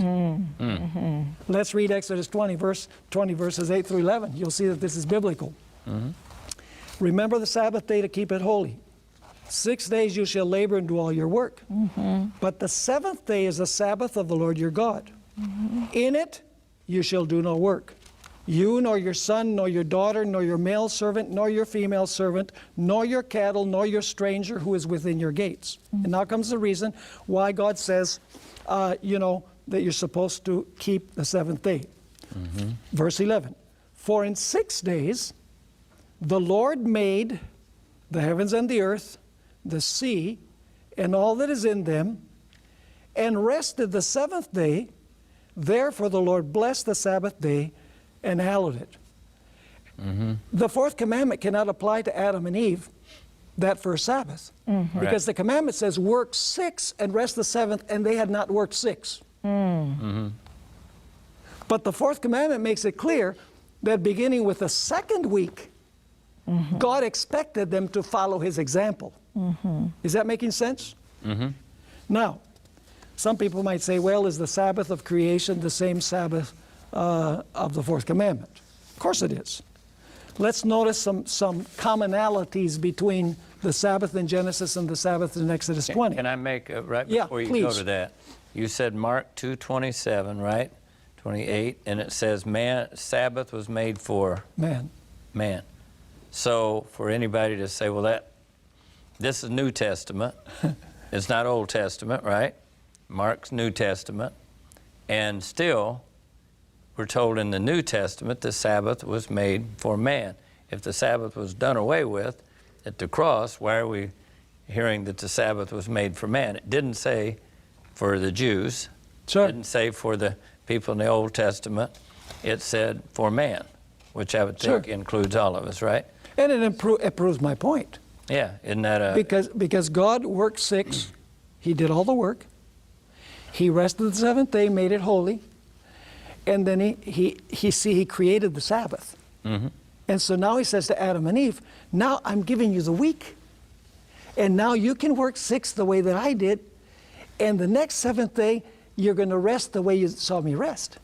Let's read Exodus 20, verses 8 through 11. You'll see that this is biblical. Remember the Sabbath day to keep it holy. 6 days you shall labor and do all your work. But the seventh day is the Sabbath of the Lord your God. In it you shall do no work. You, nor your son, nor your daughter, nor your male servant, nor your female servant, nor your cattle, nor your stranger who is within your gates. And now comes the reason why God says, you know, that you're supposed to keep the seventh day. Verse 11, for in 6 days the Lord made the heavens and the earth, the sea, and all that is in them, and rested the seventh day. Therefore the Lord blessed the Sabbath day and hallowed it. The fourth commandment cannot apply to Adam and Eve that first Sabbath, because the commandment says work 6 and rest the seventh, and they had not worked 6. But the fourth commandment makes it clear that beginning with the second week, God expected them to follow his example. Is that making sense? Now, some people might say, well, is the Sabbath of creation the same Sabbath of the fourth commandment? Of course it is. Let's notice some commonalities between the Sabbath in Genesis and the Sabbath in Exodus 20. Can I make, right Yeah, before you go please. to that, you said Mark 2:27, right? 28, and it says Sabbath was made for Man. man. So for anybody to say, well, this is New Testament, it's not Old Testament, right? Mark's New Testament, and still we're told in the New Testament the Sabbath was made for man. If the Sabbath was done away with at the cross, why are we hearing that the Sabbath was made for man? It didn't say for the Jews. Sure. It didn't say for the people in the Old Testament. It said for man, which I would think includes all of us, right? And it proves my point. Yeah, isn't that a... Because God worked 6, he did all the work. He rested the seventh day, made it holy, and then he created the Sabbath. And so now he says to Adam and Eve, now I'm giving you the week, and now you can work 6 the way that I did, and the next seventh day you're going to rest the way you saw me rest.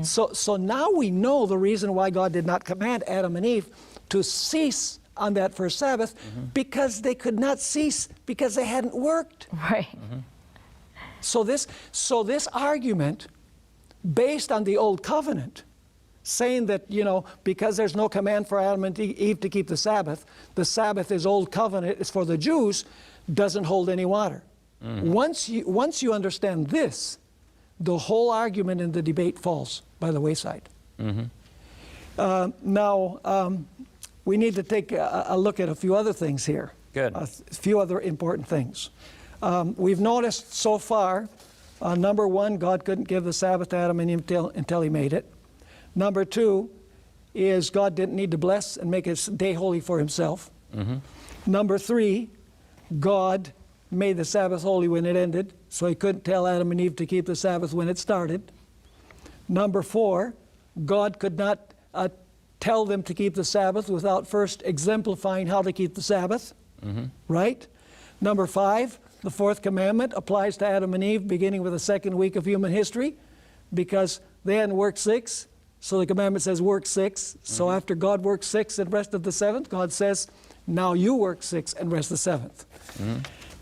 So now we know the reason why God did not command Adam and Eve to cease on that first Sabbath, because they could not cease because they hadn't worked. Right. So this argument, based on the Old Covenant, saying that, you know, because there's no command for Adam and Eve to keep the Sabbath is Old Covenant, it's for the Jews, doesn't hold any water. Once you understand this, the whole argument in the debate falls by the wayside. Now, we need to take a look at a few other things here. Good. A few other important things. We've noticed so far, number 1, God couldn't give the Sabbath to Adam and Eve until he made it. Number 2 is God didn't need to bless and make his day holy for himself. Number 3, God made the Sabbath holy when it ended, so he couldn't tell Adam and Eve to keep the Sabbath when it started. Number 4, God could not tell them to keep the Sabbath without first exemplifying how to keep the Sabbath, right? Number 5, the fourth commandment applies to Adam and Eve beginning with the second week of human history, because they hadn't worked 6, so the commandment says work 6. So after God worked 6 and rested the seventh, God says, now you work 6 and rest the seventh.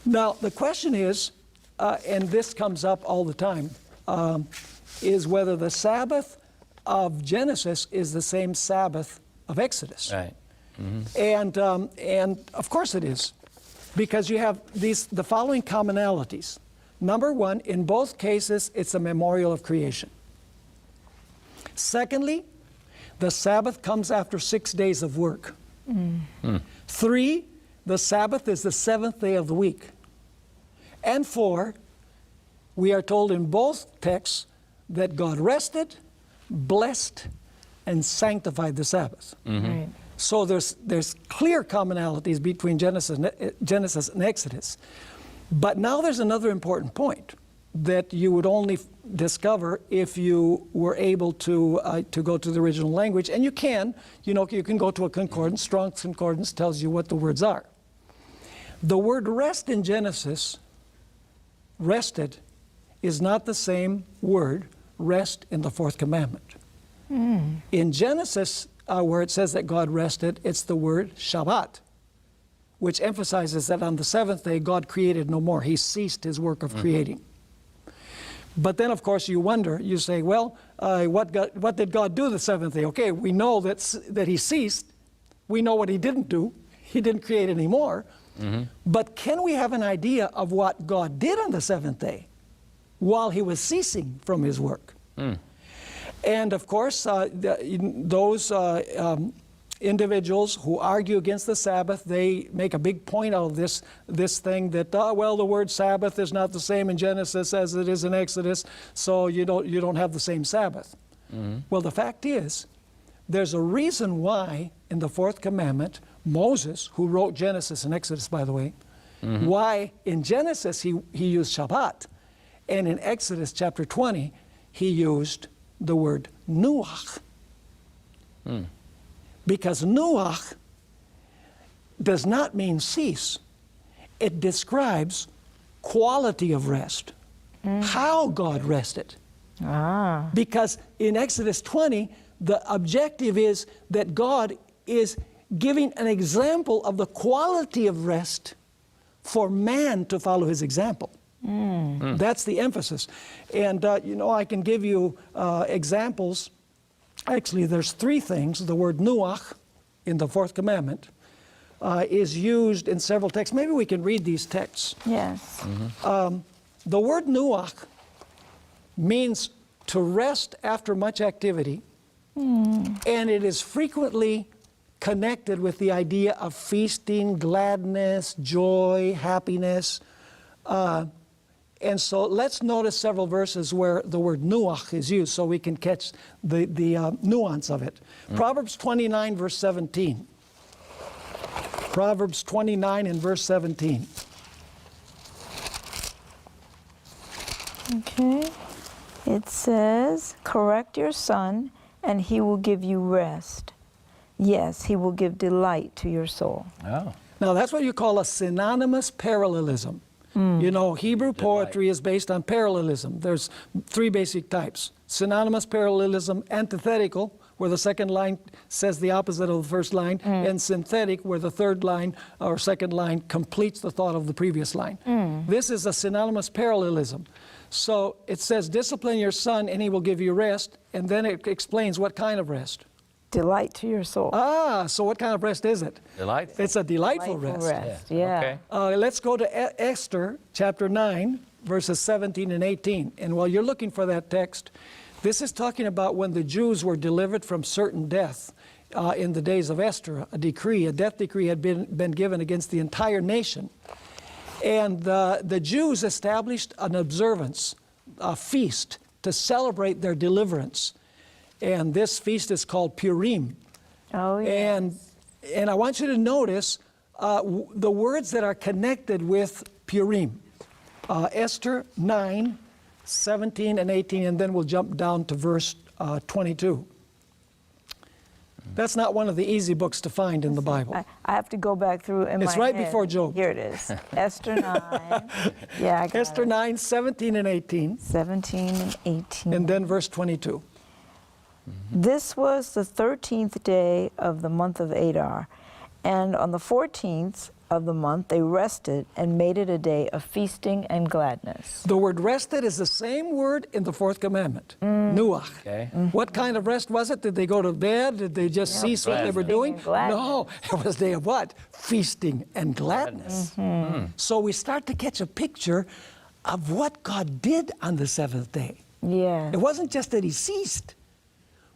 Now the question is, and this comes up all the time, is whether the Sabbath of Genesis is the same Sabbath of Exodus. Right. And of course it is, because you have the following commonalities. Number 1, in both cases, it's a memorial of creation. Secondly, the Sabbath comes after 6 days of work. 3, the Sabbath is the seventh day of the week. And 4, we are told in both texts that God rested, blessed, and sanctified the Sabbath. Right. So there's clear commonalities between Genesis and Exodus. But now there's another important point that you would only discover if you were able to go to the original language. And you can go to a concordance. Strong's Concordance tells you what the words are. The word rest in Genesis, rested, is not the same word rest in the fourth commandment. In Genesis, where it says that God rested, it's the word Shabbat, which emphasizes that on the seventh day God created no more. He ceased his work of creating. But then, of course, you wonder, you say, well, what did God do the seventh day? Okay, we know that he ceased. We know what he didn't do. He didn't create any more. But can we have an idea of what God did on the seventh day while he was ceasing from his work? And of course, those individuals who argue against the Sabbath, they make a big point out of this thing that, well, the word Sabbath is not the same in Genesis as it is in Exodus, so you don't have the same Sabbath. Well, the fact is, there's a reason why in the fourth commandment, Moses, who wrote Genesis and Exodus, by the way, why in Genesis he used Shabbat, and in Exodus chapter 20, he used the word Nuach. Because Nuach does not mean cease. It describes quality of rest, how God rested. Because in Exodus 20, the objective is that God is giving an example of the quality of rest for man to follow his example. That's the emphasis. And, I can give you examples. Actually, there's three things. The word nuach in the fourth commandment is used in several texts. Maybe we can read these texts. Yes. The word nuach means to rest after much activity, and it is frequently connected with the idea of feasting, gladness, joy, happiness. And so let's notice several verses where the word nuach is used so we can catch the nuance of it. Proverbs 29, verse 17. Proverbs 29 and verse 17. Okay. It says, correct your son, and he will give you rest. Yes, he will give delight to your soul. Oh. Now that's what you call a synonymous parallelism. Hebrew poetry is based on parallelism. There's three basic types. Synonymous parallelism, antithetical, where the second line says the opposite of the first line, and synthetic, where the third line or second line completes the thought of the previous line. This is a synonymous parallelism. So it says, discipline your son and he will give you rest, and then it explains what kind of rest. Delight to your soul. So what kind of rest is it? Delightful. It's a delightful rest. Yeah. Okay. Let's go to Esther chapter 9, verses 17 and 18. And while you're looking for that text, this is talking about when the Jews were delivered from certain death in the days of Esther. A death decree had been given against the entire nation. And the Jews established an observance, a feast, to celebrate their deliverance. And this feast is called Purim. Oh, yes. And I want you to notice the words that are connected with Purim. Esther 9, 17 and 18, and then we'll jump down to verse 22. That's not one of the easy books to find in the Bible. I have to go back through in my It's right head. before Job. Here it is. Esther 9. Yeah, I got Esther it. 9, 17 and 18, 17 and 18. and then verse 22. This was the 13th day of the month of Adar, and on the 14th of the month they rested and made it a day of feasting and gladness. The word rested is the same word in the fourth commandment, nuach. Okay. What kind of rest was it? Did they go to bed? Did they just cease what they were Feasting doing? and gladness. No, it was a day of what? Feasting and gladness. So we start to catch a picture of what God did on the seventh day. Yeah. It wasn't just that he ceased,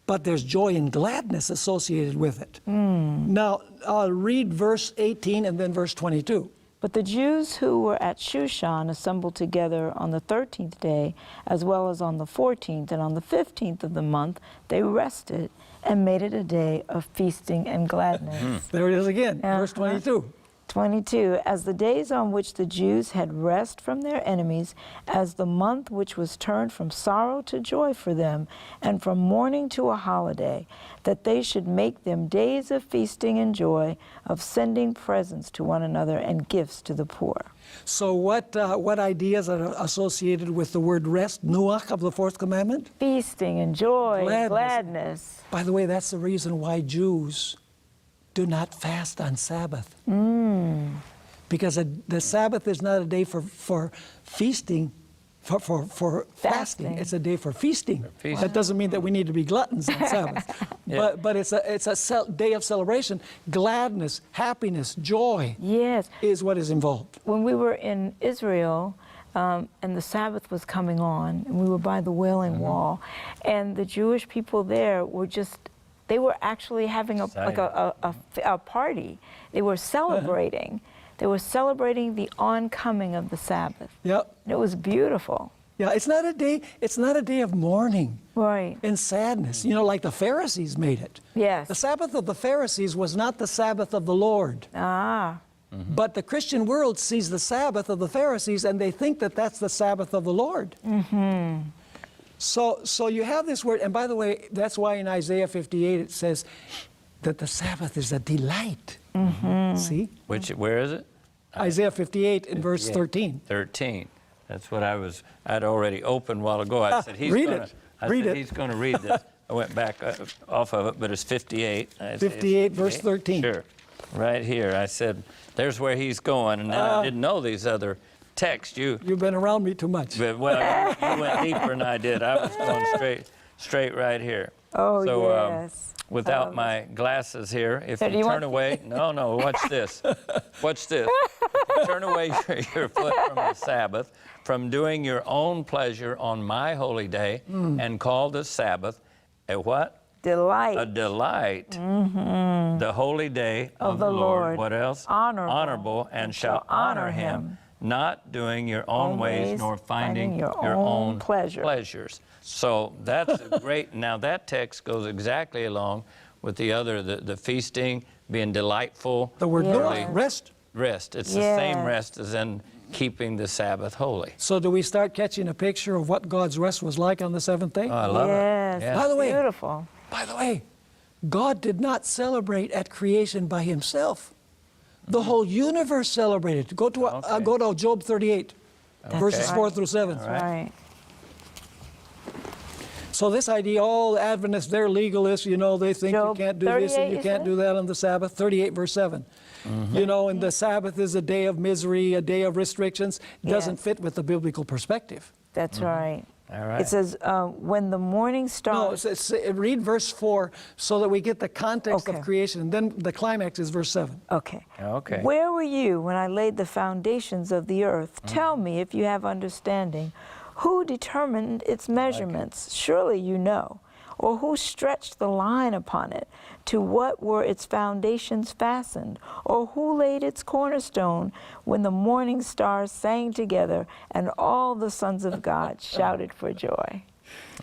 but there's joy and gladness associated with it. Now, read verse 18 and then verse 22. But the Jews who were at Shushan assembled together on the 13th day, as well as on the 14th, and on the 15th of the month they rested and made it a day of feasting and gladness. There it is again, verse 22. 22, as the days on which the Jews had rest from their enemies, as the month which was turned from sorrow to joy for them, and from mourning to a holiday, that they should make them days of feasting and joy, of sending presents to one another and gifts to the poor. So what ideas are associated with the word rest, nuach of the fourth commandment? Feasting and joy, Gladness. gladness. By the way, that's the reason why Jews do not fast on Sabbath. Because the Sabbath is not a day for feasting, for fasting. Fasting. It's a day for feasting. feasting. That doesn't mean that we need to be gluttons on Sabbath. Yeah. But it's a day of celebration. Gladness, happiness, joy Yes. is what is involved. When we were in Israel, and the Sabbath was coming on, and we were by the Wailing Wall, and the Jewish people there were they were actually having a party. They were celebrating. They were celebrating the oncoming of the Sabbath. Yep. And it was beautiful. Yeah, it's not a day of mourning Right. and sadness, like the Pharisees made it. Yes. The Sabbath of the Pharisees was not the Sabbath of the Lord. Ah. But the Christian world sees the Sabbath of the Pharisees and they think that that's the Sabbath of the Lord. Mm-hmm. So you have this word, and by the way, that's why in Isaiah 58 it says that the Sabbath is a delight. Mm-hmm. See? Where is it? Isaiah 58 in verse 13. 13. That's what I'd already opened a while ago. I said, he's read gonna, it. I Read said, it. he's going to read this. I went back off of it, but it's 58. I said, 58 verse 13. Sure. Right here. I said, there's where he's going. And then I didn't know these other texts. You've been around me too much. Well, you went deeper than I did. I was going straight right here. Oh, So, yes. without my glasses here, if So do you you turn want- away, no, watch this. Watch this. If you turn away your foot from the Sabbath, from doing your own pleasure on my holy day, and call the Sabbath a what? Delight. A delight. The holy day of the Lord. What else? Honorable. And shall honor him. Not doing your own ways, nor finding your own pleasures. So that's a great. Now that text goes exactly along with the other, the feasting, being delightful. The word Yeah. Noah, rest. Rest. It's Yeah. the same rest as in keeping the Sabbath holy. So do we start catching a picture of what God's rest was like on the seventh day? Oh, I love Yes. it. Yeah. By the way- Beautiful. By the way, God did not celebrate at creation by himself. The whole universe celebrated. Go to Job 38, verses right. 4 through 7. All right. Right. So this idea, all Adventists, they're legalists, they think Job you can't do this 38, and you you can't said? do that on the Sabbath. 38, verse 7. And the Sabbath is a day of misery, a day of restrictions. Doesn't Yes. fit with the biblical perspective. That's right. All right. It says, when the morning No, stars. read verse 4 so that we get the context Okay. of creation. And then the climax is verse 7. Okay. Okay. Where were you when I laid the foundations of the earth? Tell me if you have understanding. Who determined its measurements? Surely you know. Or who stretched the line upon it? To what were its foundations fastened? Or who laid its cornerstone when the morning stars sang together and all the sons of God shouted for joy?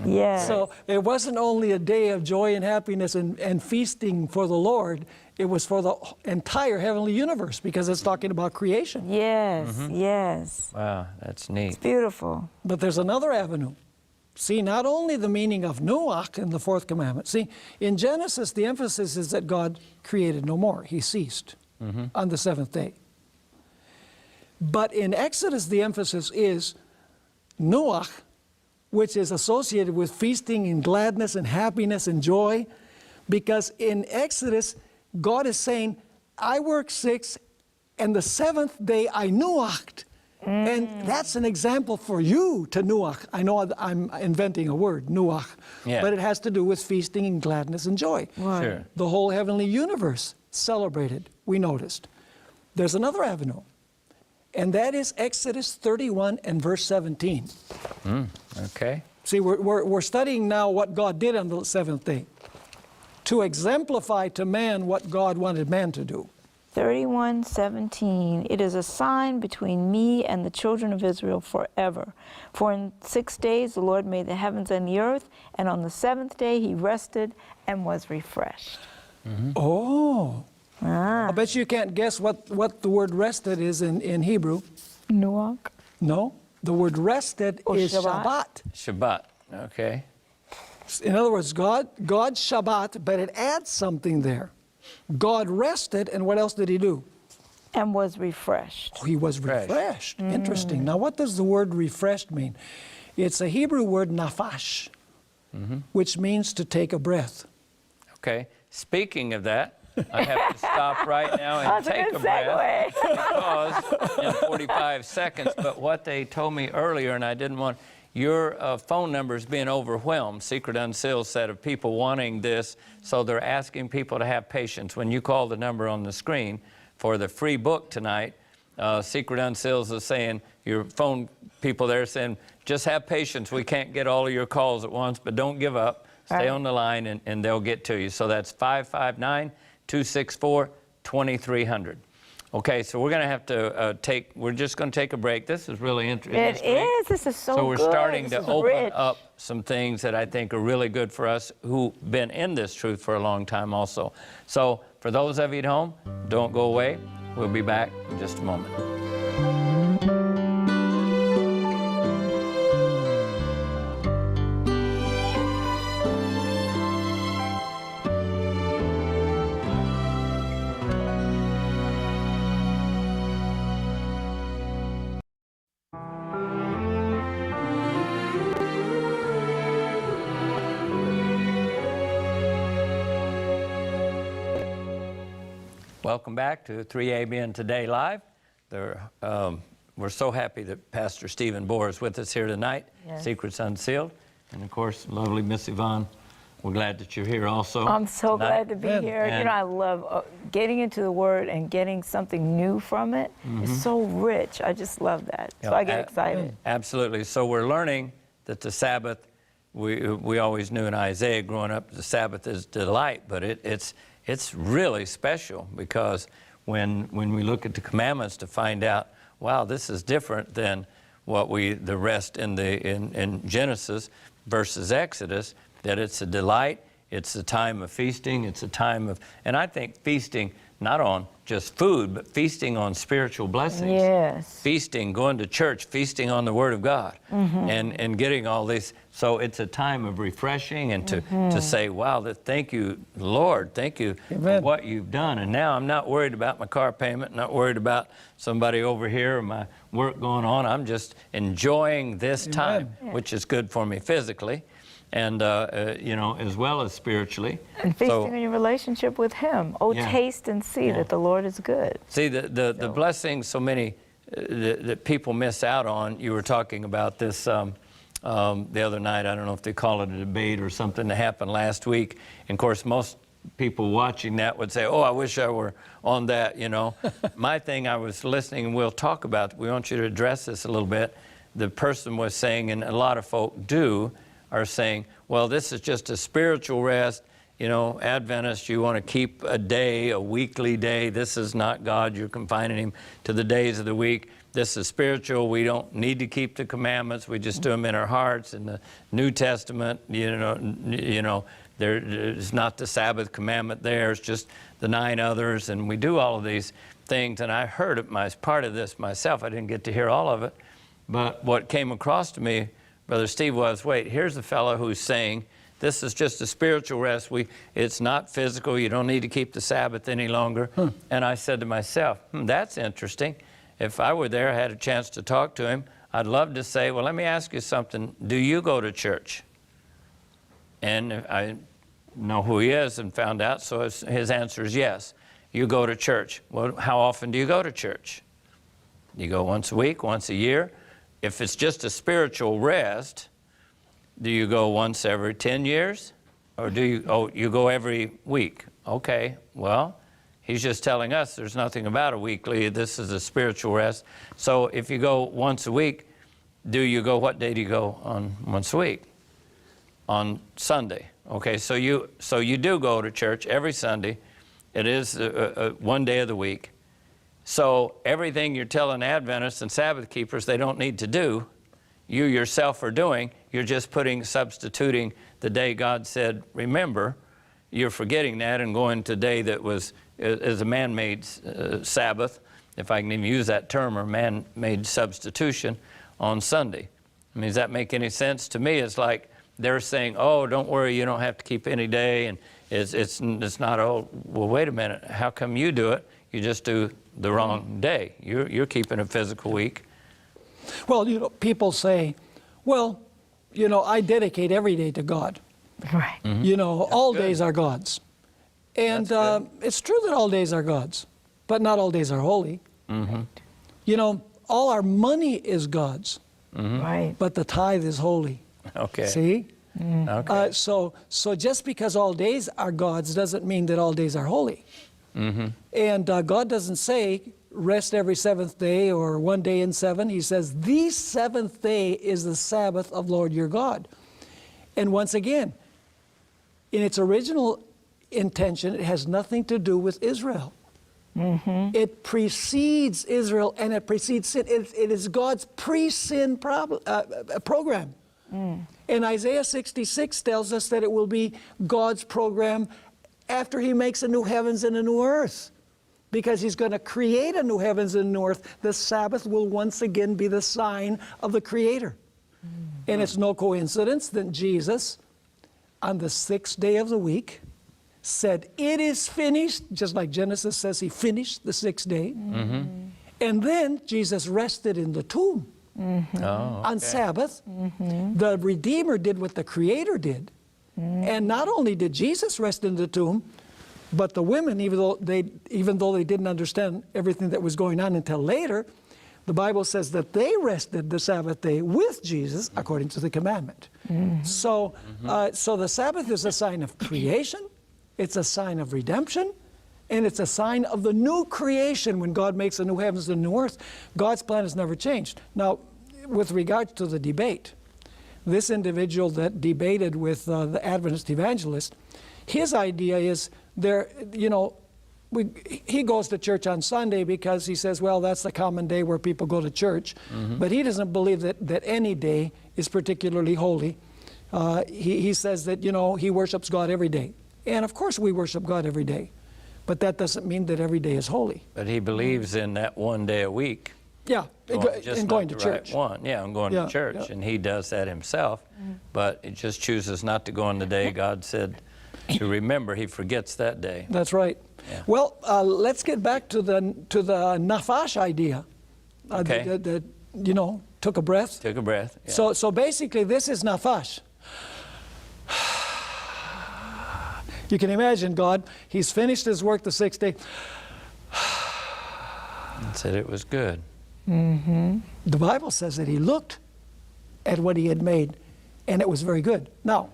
Yes. So it wasn't only a day of joy and happiness and feasting for the Lord, it was for the entire heavenly universe because it's talking about creation. Yes, yes. Wow, that's neat. Beautiful. But there's another avenue. See, not only the meaning of Noach in the fourth commandment. See, in Genesis, the emphasis is that God created no more. He ceased on the seventh day. But in Exodus, the emphasis is Noach, which is associated with feasting and gladness and happiness and joy. Because in Exodus, God is saying, I worked 6, and the seventh day I Noached. And that's an example for you to Noach. I know I'm inventing a word, Noach, Yeah. but it has to do with feasting and gladness and joy. Right. Sure. The whole heavenly universe celebrated, we noticed. There's another avenue, and that is Exodus 31 and verse 17. Okay. See, we're studying now what God did on the seventh day to exemplify to man what God wanted man to do. 31:17. It is a sign between me and the children of Israel forever. For in 6 days the Lord made the heavens and the earth, and on the seventh day he rested and was refreshed. Oh, Ah, I bet you can't guess what the word rested is in Hebrew. Noach. No, the word rested Or is Shabbat. Shabbat. Shabbat. Okay. In other words, God's Shabbat, but it adds something there. God rested, and what else did he do? And was refreshed. Oh, he was refreshed. Interesting. Now, what does the word refreshed mean? It's a Hebrew word nafash, which means to take a breath. Okay. Speaking of that, I have to stop right now and That's a take good a breath segue. because in 45 seconds, but what they told me earlier, and I didn't want, your phone number is being overwhelmed. Secret Unsealed said of people wanting this, so they're asking people to have patience. When you call the number on the screen for the free book tonight, Secret Unsealed is saying, your phone people there saying, just have patience. We can't get all of your calls at once, but don't give up. Stay on the line, and they'll get to you. So that's 559-264-2300. Okay, so we're going to have to we're just going to take a break. This is really interesting. It is. This is so good. So we're starting This to is open rich. up some things that I think are really good for us who've been in this truth for a long time also. So for those of you at home, don't go away. We'll be back in just a moment. Welcome back to 3ABN Today Live. We're so happy that Pastor Stephen Bohr is with us here tonight, Yes. Secrets Unsealed. And of course, lovely Miss Yvonne, we're glad that you're here also. I'm so tonight. glad to be here. You And- know, I love getting into the Word and getting something new from it. It's so rich. I just love that. So I get excited. Absolutely. So we're learning that the Sabbath, we always knew in Isaiah growing up, the Sabbath is delight, but it's really special because when we look at the commandments to find out, wow, this is different than what the rest in Genesis versus Exodus, that it's a delight, it's a time of feasting, it's a time of, and I think feasting not on just food, but feasting on spiritual blessings. Yes. Feasting, going to church, feasting on the Word of God, and getting all these. So it's a time of refreshing and to say, wow, thank you, Lord, thank you for what you've done. And now I'm not worried about my car payment, not worried about somebody over here or my work going on. I'm just enjoying this time, which is good for me physically and, you know, as well as spiritually. And feasting on your relationship with Him. Oh, taste and see that the Lord is good. See, the blessings so many that people miss out on. You were talking about this the other night. I don't know if they call it a debate or something that happened last week. And of course, most people watching that would say, oh, I wish I were on that, you know. My thing, I was listening, and we'll talk about, we want you to address this a little bit. The person was saying, and a lot of folk are saying, well, this is just a spiritual rest. You know, Adventists, you want to keep a day, a weekly day. This is not God. You're confining Him to the days of the week. This is spiritual. We don't need to keep the commandments. We just do them in our hearts. In the New Testament, you know, there's not the Sabbath commandment there. It's just the 9 others. And we do all of these things. And I heard it as part of this myself. I didn't get to hear all of it. But what came across to me, Brother Steve, was, wait, here's a fellow who's saying, this is just a spiritual rest. It's not physical. You don't need to keep the Sabbath any longer. And I said to myself, that's interesting. If I were there, I had a chance to talk to him, I'd love to say, well, let me ask you something. Do you go to church? And I know who he is and found out, so his answer is yes. You go to church. Well, how often do you go to church? You go once a week, once a year? If it's just a spiritual rest, do you go once every 10 years? Or do you go every week? Okay, well, he's just telling us there's nothing about a weekly. This is a spiritual rest. So if you go once a week, what day do you go on once a week? On Sunday. Okay, so you do go to church every Sunday. It is one day of the week. So everything you're telling Adventists and Sabbath keepers they don't need to do, you yourself are doing. You're just substituting the day God said, remember. You're forgetting that and going to a day that is a man-made Sabbath, if I can even use that term, or man-made substitution on Sunday. I mean, does that make any sense? To me, it's like they're saying, oh, don't worry, you don't have to keep any day, and it's not, oh, well, wait a minute, how come you do it? You just do the wrong day. You're keeping a physical week. Well, you know, people say, well, you know, I dedicate every day to God. Right. You know, all days are God's. And That's good. it's true that all days are God's, but not all days are holy. You know, all our money is God's, Right. but the tithe is holy. Okay. See? Okay. So just because all days are God's doesn't mean that all days are holy. And God doesn't say rest every seventh day or one day in seven. He says the seventh day is the Sabbath of Lord your God. And once again, in its original intention, it has nothing to do with Israel. It precedes Israel and it precedes sin. It is God's pre-sin program. And Isaiah 66 tells us that it will be God's program after he makes a new heavens and a new earth. Because he's going to create a new heavens and a new earth, the Sabbath will once again be the sign of the Creator. And it's no coincidence that Jesus, on the sixth day of the week, said, "It is finished," just like Genesis says he finished the sixth day. And then Jesus rested in the tomb on Sabbath. The Redeemer did what the Creator did. And not only did Jesus rest in the tomb, but the women, even though they didn't understand everything that was going on until later, the Bible says that they rested the Sabbath day with Jesus according to the commandment. So the Sabbath is a sign of creation, it's a sign of redemption, and it's a sign of the new creation when God makes a new heavens and a new earth. God's plan has never changed. Now, with regard to the debate, this individual that debated with the Adventist evangelist, his idea is he goes to church on Sunday because he says, well, that's the common day where people go to church. But he doesn't believe that any day is particularly holy. He says that, he worships God every day. And of course we worship God every day. But that doesn't mean that every day is holy. But he believes in that one day a week. Yeah, Just and going not to the right church. one. Yeah, I'm going to church, and he does that himself. But he just chooses not to go on the day God said to remember. He forgets that day. That's right. Yeah. Well, let's get back to the nafash idea. Okay. Took a breath. Took a breath. Yeah. So basically, this is nafash. You can imagine God. He's finished his work the sixth day. And said it was good. The Bible says that he looked at what he had made, and it was very good. Now,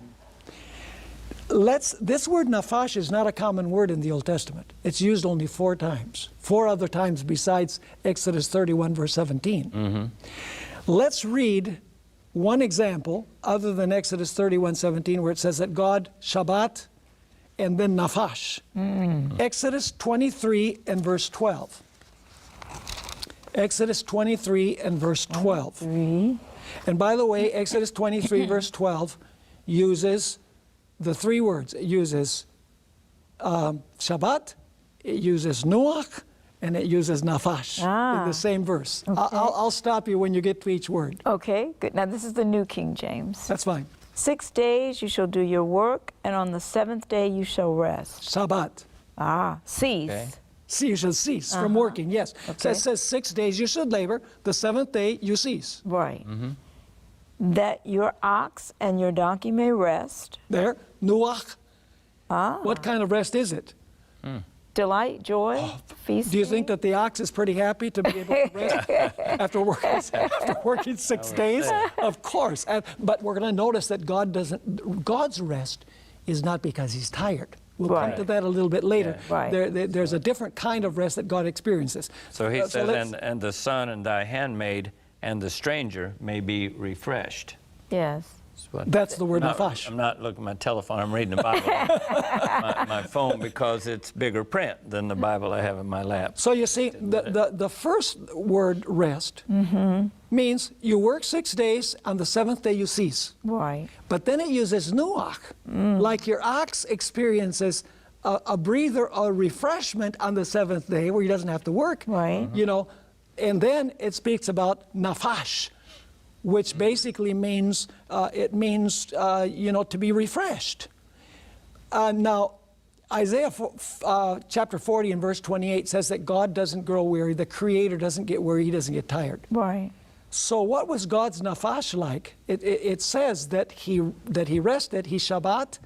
this word nafash is not a common word in the Old Testament. It's used only 4 times. 4 other times besides Exodus 31, verse 17. Let's read one example other than Exodus 31, 17, where it says that God Shabbat and then nafash. Exodus 23 and verse 12. Exodus 23 and verse 12. And by the way, Exodus 23 verse 12 uses the 3 words. It uses Shabbat, it uses Nuach, and it uses nafash in the same verse. Okay. I'll stop you when you get to each word. Okay, good. Now this is the New King James. That's fine. 6 days you shall do your work, and on the 7th day you shall rest. Shabbat. Cease. Okay. See, you should cease from working, yes. So Okay. it says 6 days you should labor, the 7th day you cease. Right. That your ox and your donkey may rest. There, nuach. What kind of rest is it? Delight, joy, feasting. Do you think that the ox is pretty happy to be able to rest after working 6 days? Of course. But we're going to notice that God's rest is not because he's tired. We'll come Right. to that a little bit later. Yeah. Right. There's a different kind of rest that God experiences. So he So says, let's- and the son and thy handmaid and the stranger may be refreshed. Yes. That's the word nafash. I'm not looking at my telephone. I'm reading the Bible on my phone because it's bigger print than the Bible I have in my lap. So you see, the first word rest means you work 6 days, on the 7th day you cease. Right. But then it uses nuach, like your ox experiences a breather or refreshment on the 7th day where he doesn't have to work. Right. And then it speaks about nafash, which basically means to be refreshed. Now, Isaiah chapter 40 and verse 28 says that God doesn't grow weary, the Creator doesn't get weary, he doesn't get tired. Right. So what was God's nafash like? It says that he rested, he Shabbat,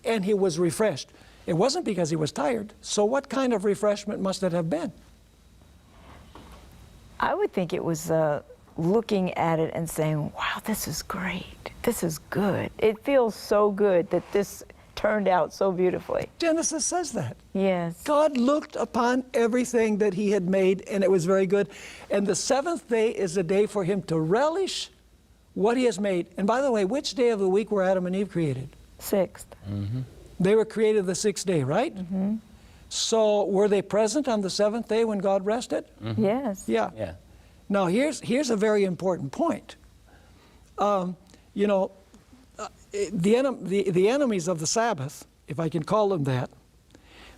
and he was refreshed. It wasn't because he was tired. So what kind of refreshment must it have been? I would think it was looking at it and saying, wow, this is great. This is good. It feels so good that this turned out so beautifully. Genesis says that. Yes. God looked upon everything that he had made, and it was very good. And the seventh day is a day for him to relish what he has made. And by the way, which day of the week were Adam and Eve created? Sixth. They were created the sixth day, right? So were they present on the seventh day when God rested? Yes. Yeah. Yeah. Now here's a very important point. You know, the enemies of the Sabbath, if I can call them that,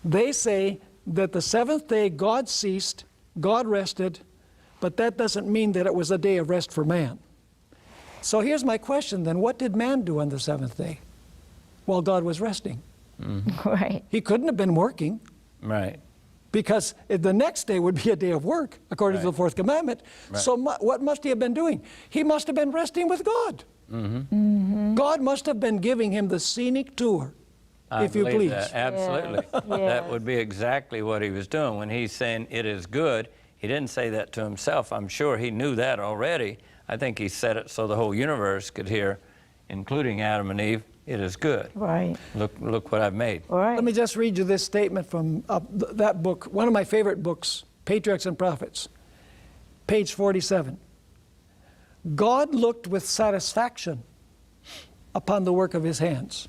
they say that the seventh day God ceased, God rested, but that doesn't mean that it was a day of rest for man. So here's my question then, what did man do on the seventh day while God was resting? Right. He couldn't have been working, Right. because the next day would be a day of work, according to the fourth commandment. Right. So what must he have been doing? He must have been resting with God. God must have been giving him the scenic tour, I if you believe please. that. Absolutely. That Yes. would be exactly what he was doing. When he's saying it is good, he didn't say that to himself. I'm sure he knew that already. I think he said it so the whole universe could hear, including Adam and Eve, it is good. Right. Look what I've made. All right. Let me just read you this statement from that book, one of my favorite books, Patriarchs and Prophets, page 47. God looked with satisfaction upon the work of his hands.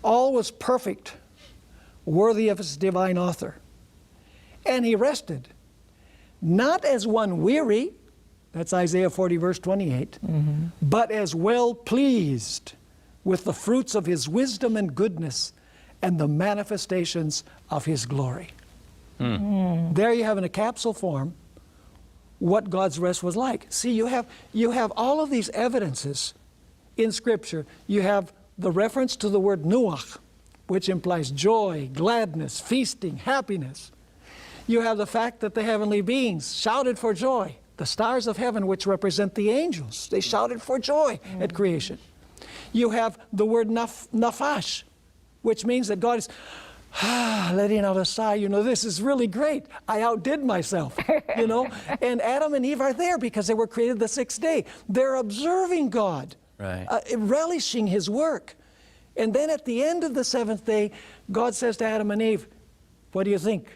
All was perfect, worthy of its divine author. And he rested, not as one weary, that's Isaiah 40, verse 28, but as well pleased with the fruits of his wisdom and goodness and the manifestations of his glory. There you have in a capsule form what God's rest was like. See, you have all of these evidences in Scripture. You have the reference to the word nuach, which implies joy, gladness, feasting, happiness. You have the fact that the heavenly beings shouted for joy. The stars of heaven, which represent the angels, they shouted for joy at creation. You have the word nafash, which means that God is letting out a sigh. You know, this is really great. I outdid myself, you know. And Adam and Eve are there because they were created the sixth day. They're observing God, Right. relishing his work. And then at the end of the seventh day, God says to Adam and Eve, what do you think?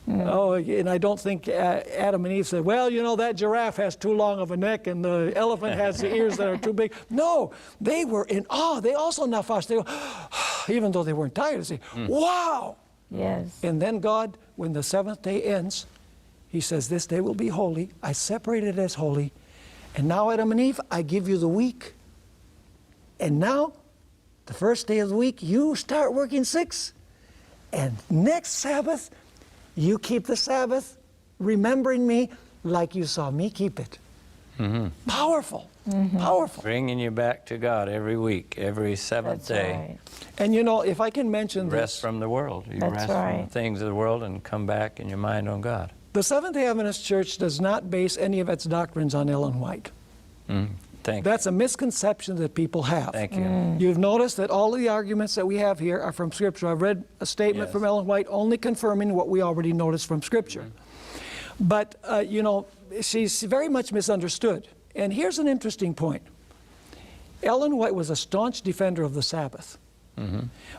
Oh, and I don't think Adam and Eve said, well, you know, that giraffe has too long of a neck and the elephant has the ears that are too big. No, they were in awe. They also nafash. They go, even though they weren't tired, they say, wow. Yes. And then God, when the seventh day ends, he says, this day will be holy. I separated it as holy. And now, Adam and Eve, I give you the week. And now, the first day of the week, you start working 6. And next Sabbath, you keep the Sabbath, remembering me like you saw me keep it. Powerful, powerful. Bringing you back to God every week, every seventh That's day. right. And you know, if I can mention Rest this, from the world. You That's rest from right. the things of the world and come back in your mind on God. the Seventh-day Adventist Church does not base any of its doctrines on Ellen White. Thank That's a misconception that people have. Thank you. You've noticed that all of the arguments that we have here are from Scripture. I've read a statement Yes. from Ellen White only confirming what we already noticed from Scripture. But, you know, she's very much misunderstood. And here's an interesting point. Ellen White was a staunch defender of the Sabbath.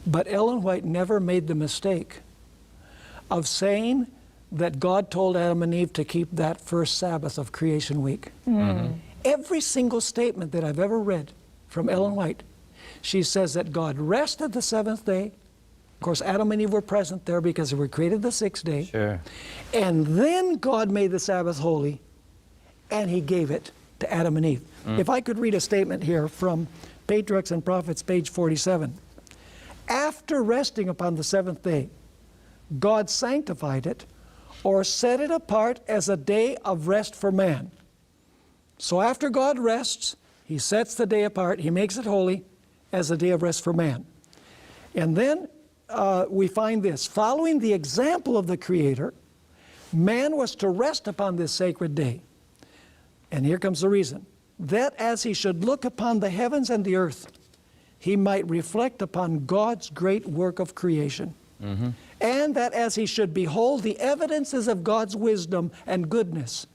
But Ellen White never made the mistake of saying that God told Adam and Eve to keep that first Sabbath of creation week. Every single statement that I've ever read from Ellen White, she says that God rested the seventh day. Of course, Adam and Eve were present there because they were created the sixth day. Sure. And then God made the Sabbath holy, and He gave it to Adam and Eve. If I could read a statement here from Patriarchs and Prophets, page 47. After resting upon the seventh day, God sanctified it, or set it apart as a day of rest for man. So after God rests, He sets the day apart, He makes it holy as a day of rest for man. And then we find this, following the example of the Creator, man was to rest upon this sacred day. And here comes the reason, that as he should look upon the heavens and the earth, he might reflect upon God's great work of creation. And that as he should behold the evidences of God's wisdom and goodness,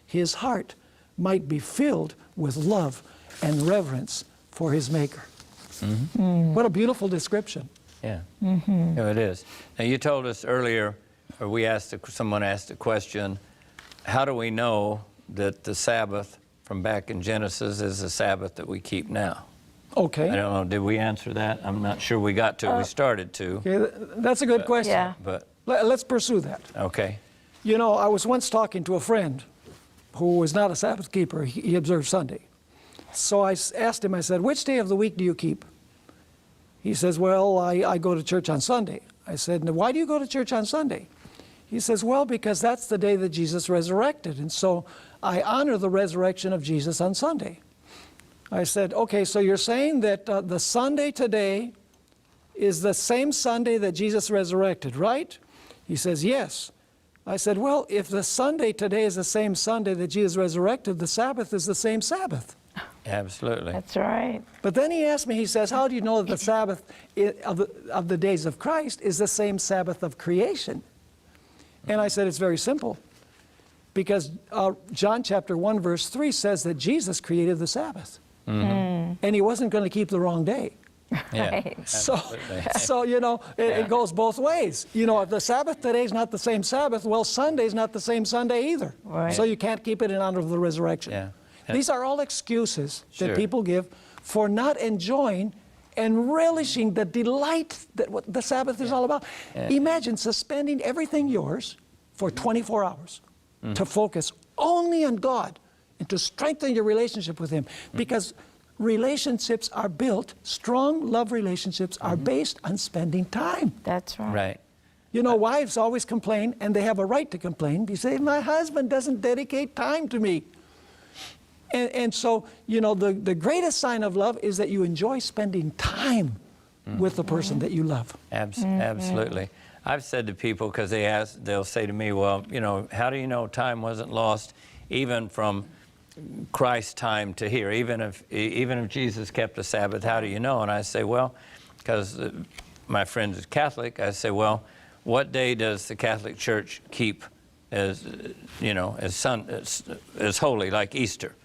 his heart might be filled with love and reverence for his Maker. What a beautiful description. Yeah, yeah, it is. Now, you told us earlier, or someone asked a question, how do we know that the Sabbath from back in Genesis is the Sabbath that we keep now? Okay. I don't know, did we answer that? I'm not sure we got to. We started to. Okay, that's a good question. Yeah. But, Let's pursue that. okay. You know, I was once talking to a friend who was not a Sabbath keeper. He observed Sunday. So I asked him, I said, which day of the week do you keep? He says, well, I go to church on Sunday. I said, now, why do you go to church on Sunday? He says, well, because that's the day that Jesus resurrected. And so I honor the resurrection of Jesus on Sunday. I said, okay, so you're saying that the Sunday today is the same Sunday that Jesus resurrected, right? He says, yes. I said, well, if the Sunday today is the same Sunday that Jesus resurrected, the Sabbath is the same Sabbath. Absolutely. That's right. But then he asked me, he says, how do you know that the Sabbath of the days of Christ is the same Sabbath of creation? And I said, it's very simple. Because John chapter 1, verse 3 says that Jesus created the Sabbath. And he wasn't going to keep the wrong day. Yeah, Right. So you know, it goes both ways. You know, if the Sabbath today is not the same Sabbath, well, Sunday's not the same Sunday either. Right. So you can't keep it in honor of the resurrection. Yeah. These are all excuses Sure. that people give for not enjoying and relishing the delight that what the Sabbath is all about. Imagine suspending everything yours for 24 hours to focus only on God and to strengthen your relationship with Him. Because relationships are built, strong love relationships are based on spending time. That's right. Right. You know, wives always complain, and they have a right to complain. You say, my husband doesn't dedicate time to me. And so, you know, the greatest sign of love is that you enjoy spending time with the person that you love. Absolutely. I've said to people, because they'll say to me, well, you know, how do you know time wasn't lost even from Christ's time to here? Even if Jesus kept the Sabbath, how do you know? And I say, well, because my friend is Catholic, I say, well, what day does the Catholic Church keep as, you know, as holy, like Easter?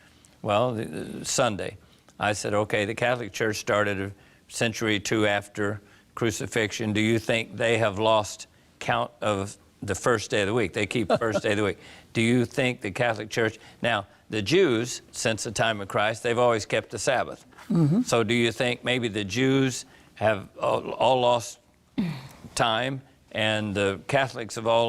Well, Sunday. I said, okay, the Catholic Church started a century or two after crucifixion. Do you think they have lost count of the first day of the week? They keep the first day of the week. Do you think the Catholic Church... Now, the Jews, since the time of Christ, they've always kept the Sabbath. So do you think maybe the Jews have all lost time, and the Catholics have all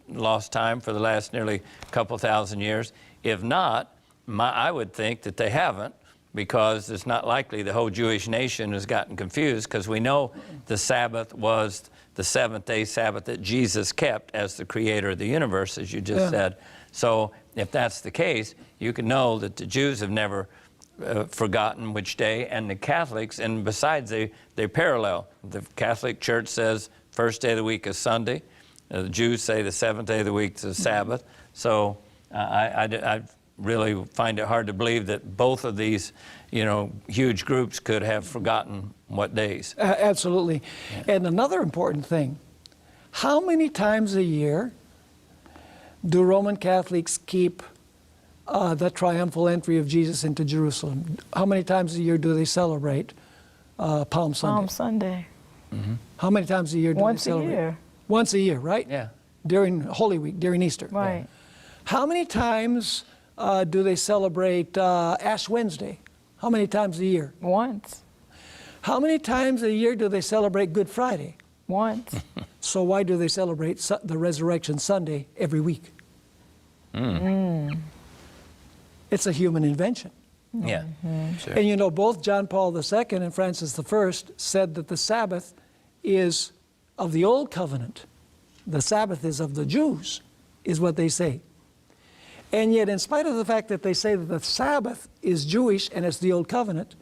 lost time for the last nearly couple thousand years? If not, I would think that they haven't, because it's not likely the whole Jewish nation has gotten confused, because we know the Sabbath was the seventh-day Sabbath that Jesus kept as the creator of the universe, as you just said. So if that's the case, you can know that the Jews have never forgotten which day, and the Catholics, and besides, they parallel. The Catholic Church says first day of the week is Sunday. The Jews say the seventh day of the week is the Sabbath. So I really find it hard to believe that both of these, you know, huge groups could have forgotten what days. Absolutely. Yeah. And another important thing, how many times a year do Roman Catholics keep the triumphal entry of Jesus into Jerusalem? How many times a year do they celebrate Palm Sunday? Palm Sunday. How many times a year do they celebrate? Once a year. Once a year, right? Yeah. During Holy Week, during Easter. Right. Yeah. How many times do they celebrate Ash Wednesday? How many times a year? Once. How many times a year do they celebrate Good Friday? Once. So why do they celebrate the Resurrection Sunday every week? It's a human invention. Yeah. Sure. And you know, both John Paul II and Francis I said that the Sabbath is of the Old Covenant. The Sabbath is of the Jews, is what they say. And yet, in spite of the fact that they say that the Sabbath is Jewish and it's the Old Covenant,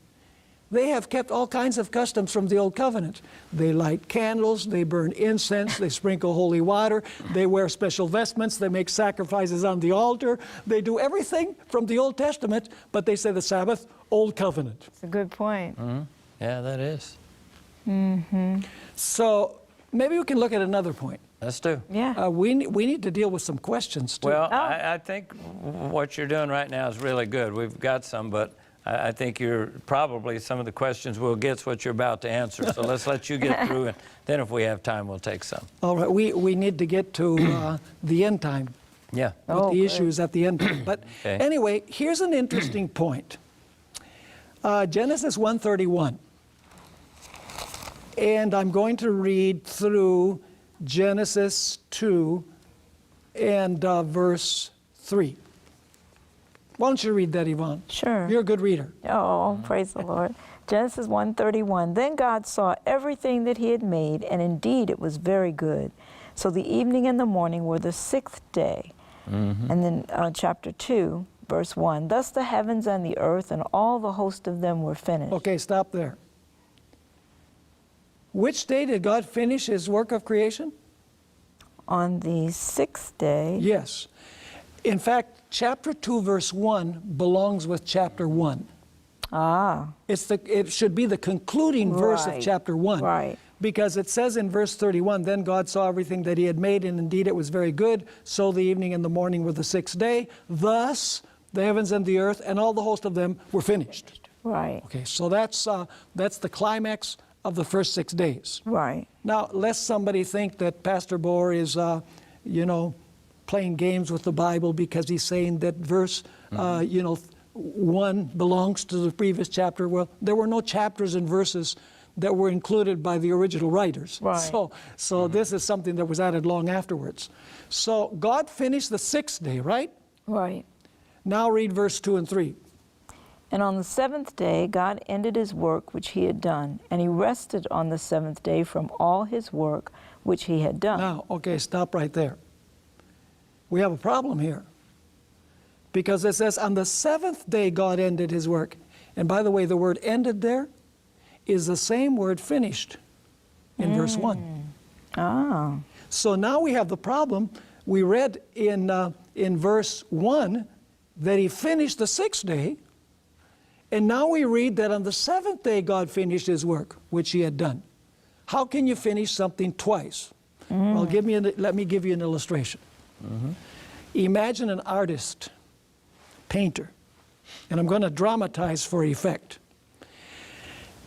they have kept all kinds of customs from the Old Covenant. They light candles, they burn incense, they sprinkle holy water, they wear special vestments, they make sacrifices on the altar. They do everything from the Old Testament, but they say the Sabbath, Old Covenant. It's a good point. Yeah, that is. So maybe we can look at another point. Let's do. Yeah. We need to deal with some questions too. Well, Oh. I think what you're doing right now is really good. We've got some, but I think you're probably some of the questions we'll get is what you're about to answer. So let's let you get through, and then if we have time, we'll take some. All right, we need to get to the end time, Yeah. with Oh, the good. issues at the end time. But Okay. anyway, here's an interesting point. Genesis 1:31. And I'm going to read through Genesis 2 and verse 3. Why don't you read that, Yvonne? Sure. You're a good reader. Oh, praise the Lord. Genesis 1:31. Then God saw everything that he had made, and indeed it was very good. So the evening and the morning were the sixth day. And then chapter 2, verse 1. Thus the heavens and the earth and all the host of them were finished. Okay, stop there. Which day did God finish his work of creation? On the sixth day. Yes. In fact, chapter 2, verse 1 belongs with chapter 1. Ah, It should be the concluding verse of Right, chapter 1. right. Because it says in verse 31, then God saw everything that he had made, and indeed it was very good. So the evening and the morning were the sixth day. Thus the heavens and the earth and all the host of them were finished. right, Okay, so that's the climax of the first 6 days. right. Now, lest somebody think that Pastor Bohr is, playing games with the Bible because he's saying that verse, 1 belongs to the previous chapter. Well, there were no chapters and verses that were included by the original writers. Right. So this is something that was added long afterwards. So God finished the sixth day, right? Right. Now read verse 2 and 3. And on the seventh day, God ended his work which he had done, and he rested on the seventh day from all his work which he had done. Now, okay, stop right there. We have a problem here. Because it says, on the seventh day, God ended his work. And by the way, the word ended there is the same word finished in verse 1. Ah, So now we have the problem. We read in verse 1 that he finished the sixth day. And now we read that on the seventh day, God finished his work, which he had done. How can you finish something twice? Well, let me give you an illustration. Imagine an artist, painter, and I'm going to dramatize for effect.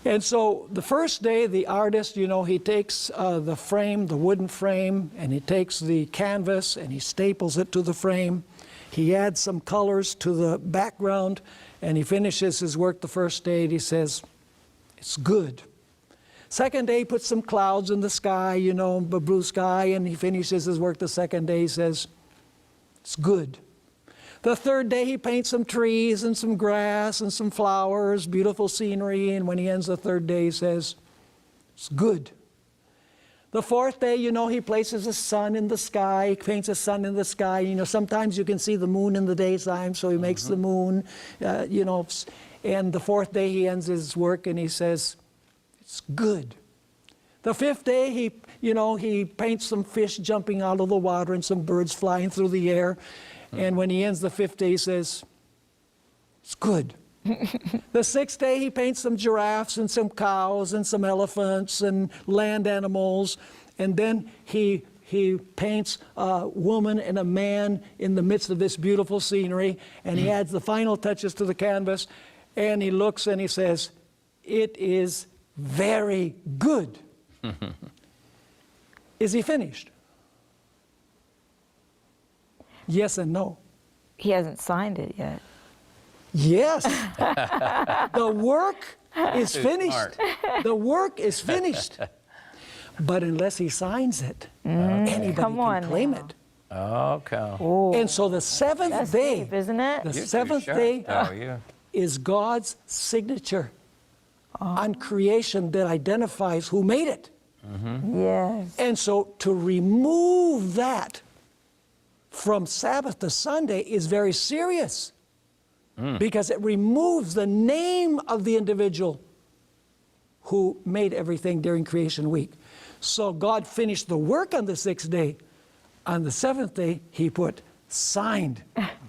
And so the first day, the artist, he takes the frame, the wooden frame, and he takes the canvas and he staples it to the frame. He adds some colors to the background, and he finishes his work the first day, and he says, it's good. Second day, he puts some clouds in the sky, a blue sky, and he finishes his work the second day, he says, it's good. The third day, he paints some trees and some grass and some flowers, beautiful scenery, and when he ends the third day, he says, it's good. The fourth day, he places a sun in the sky, he paints a sun in the sky. Sometimes you can see the moon in the daytime, so he makes the moon, and the fourth day, he ends his work and he says, it's good. The fifth day, he paints some fish jumping out of the water and some birds flying through the air. And when he ends the fifth day, he says, it's good. The sixth day, he paints some giraffes and some cows and some elephants and land animals. And then he paints a woman and a man in the midst of this beautiful scenery. And he adds the final touches to the canvas. And he looks and he says, it is very good. Is he finished? Yes and no. he hasn't signed it yet. Yes. The work is finished. smart. The work is finished. But unless he signs it, anybody Come can on claim now. it. Okay. Oh, And so the seventh that's day, deep, isn't it? the You're too seventh sharp. day Oh, you. is God's signature on creation that identifies who made it. Yes. And so to remove that from Sabbath to Sunday is very serious because it removes the name of the individual who made everything during creation week. So God finished the work on the sixth day. On the seventh day, he put signed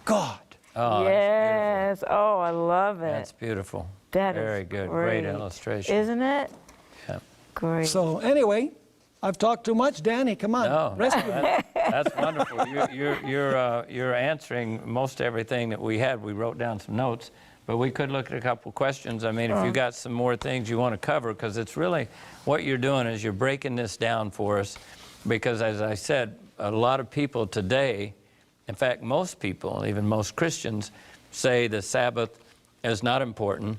God. Oh, Yes. Oh, I love it. that's beautiful. That is Very good. Great great. illustration. Isn't it? Yeah. Great. So anyway, I've talked too much. Danny, come on, No, rescue me. that's wonderful. You're answering most everything that we had. We wrote down some notes, but we could look at a couple questions. I mean, if you got some more things you want to cover, because it's really what you're doing is you're breaking this down for us. Because as I said, a lot of people today, in fact, most people, even most Christians, say the Sabbath is not important.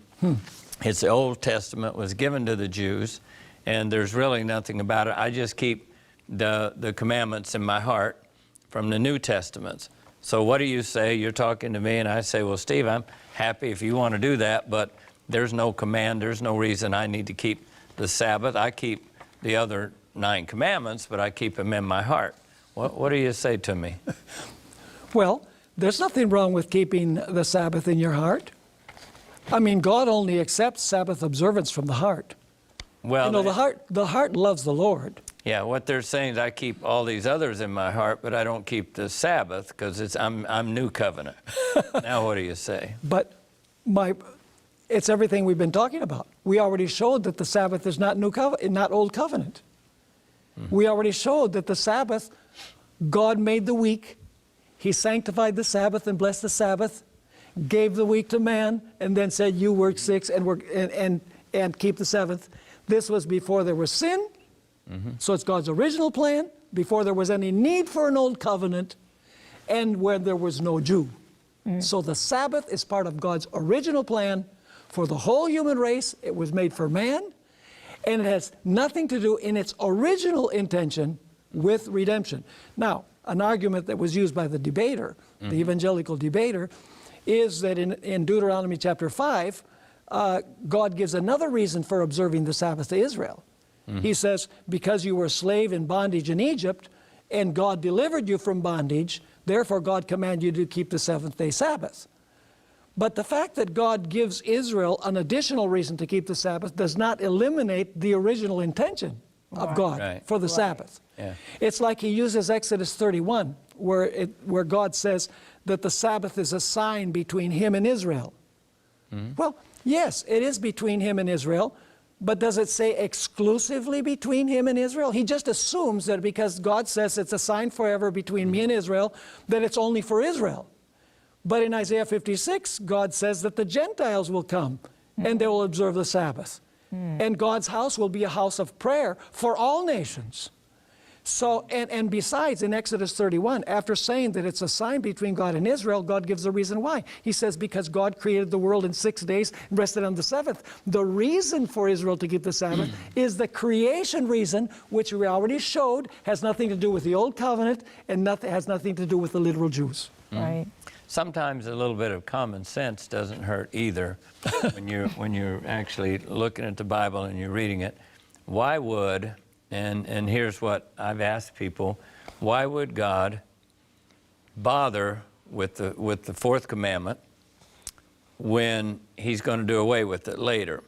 It's the Old Testament, was given to the Jews, and there's really nothing about it. I just keep the commandments in my heart from the New Testaments. So what do you say? You're talking to me, and I say, well, Steve, I'm happy if you want to do that, but there's no command, there's no reason I need to keep the Sabbath. I keep the other 9 commandments, but I keep them in my heart. What do you say to me? Well, there's nothing wrong with keeping the Sabbath in your heart. I mean, God only accepts Sabbath observance from the heart. Well, You know, the heart loves the Lord. yeah, what they're saying is I keep all these others in my heart, but I don't keep the Sabbath because I'm new covenant. Now what do you say? But it's everything we've been talking about. We already showed that the Sabbath is not not Old Covenant. We already showed that the Sabbath, God made the week. He sanctified the Sabbath and blessed the Sabbath, gave the week to man, and then said, you work 6 and keep the 7th. This was before there was sin. So it's God's original plan, before there was any need for an Old Covenant, and when there was no Jew. So the Sabbath is part of God's original plan for the whole human race. It was made for man, and it has nothing to do in its original intention with redemption. Now, an argument that was used by the debater, the evangelical debater, is that in Deuteronomy chapter 5, God gives another reason for observing the Sabbath to Israel. He says, because you were a slave in bondage in Egypt, and God delivered you from bondage, therefore God commanded you to keep the 7th-day Sabbath. But the fact that God gives Israel an additional reason to keep the Sabbath does not eliminate the original intention of God for the Sabbath. Yeah. It's like he uses Exodus 31, where God says that the Sabbath is a sign between him and Israel. Well, yes, it is between him and Israel, but does it say exclusively between him and Israel? He just assumes that because God says it's a sign forever between me and Israel, that it's only for Israel. But in Isaiah 56, God says that the Gentiles will come and they will observe the Sabbath. And God's house will be a house of prayer for all nations. So, and besides, in Exodus 31, after saying that it's a sign between God and Israel, God gives a reason why. He says, because God created the world in 6 days and rested on the 7th. The reason for Israel to keep the Sabbath is the creation reason, which we already showed has nothing to do with the Old Covenant and has nothing to do with the literal Jews. Right. Sometimes a little bit of common sense doesn't hurt either when you're actually looking at the Bible and you're reading it. Why would, and here's what I've asked people, why would God bother with the 4th commandment when he's going to do away with it later?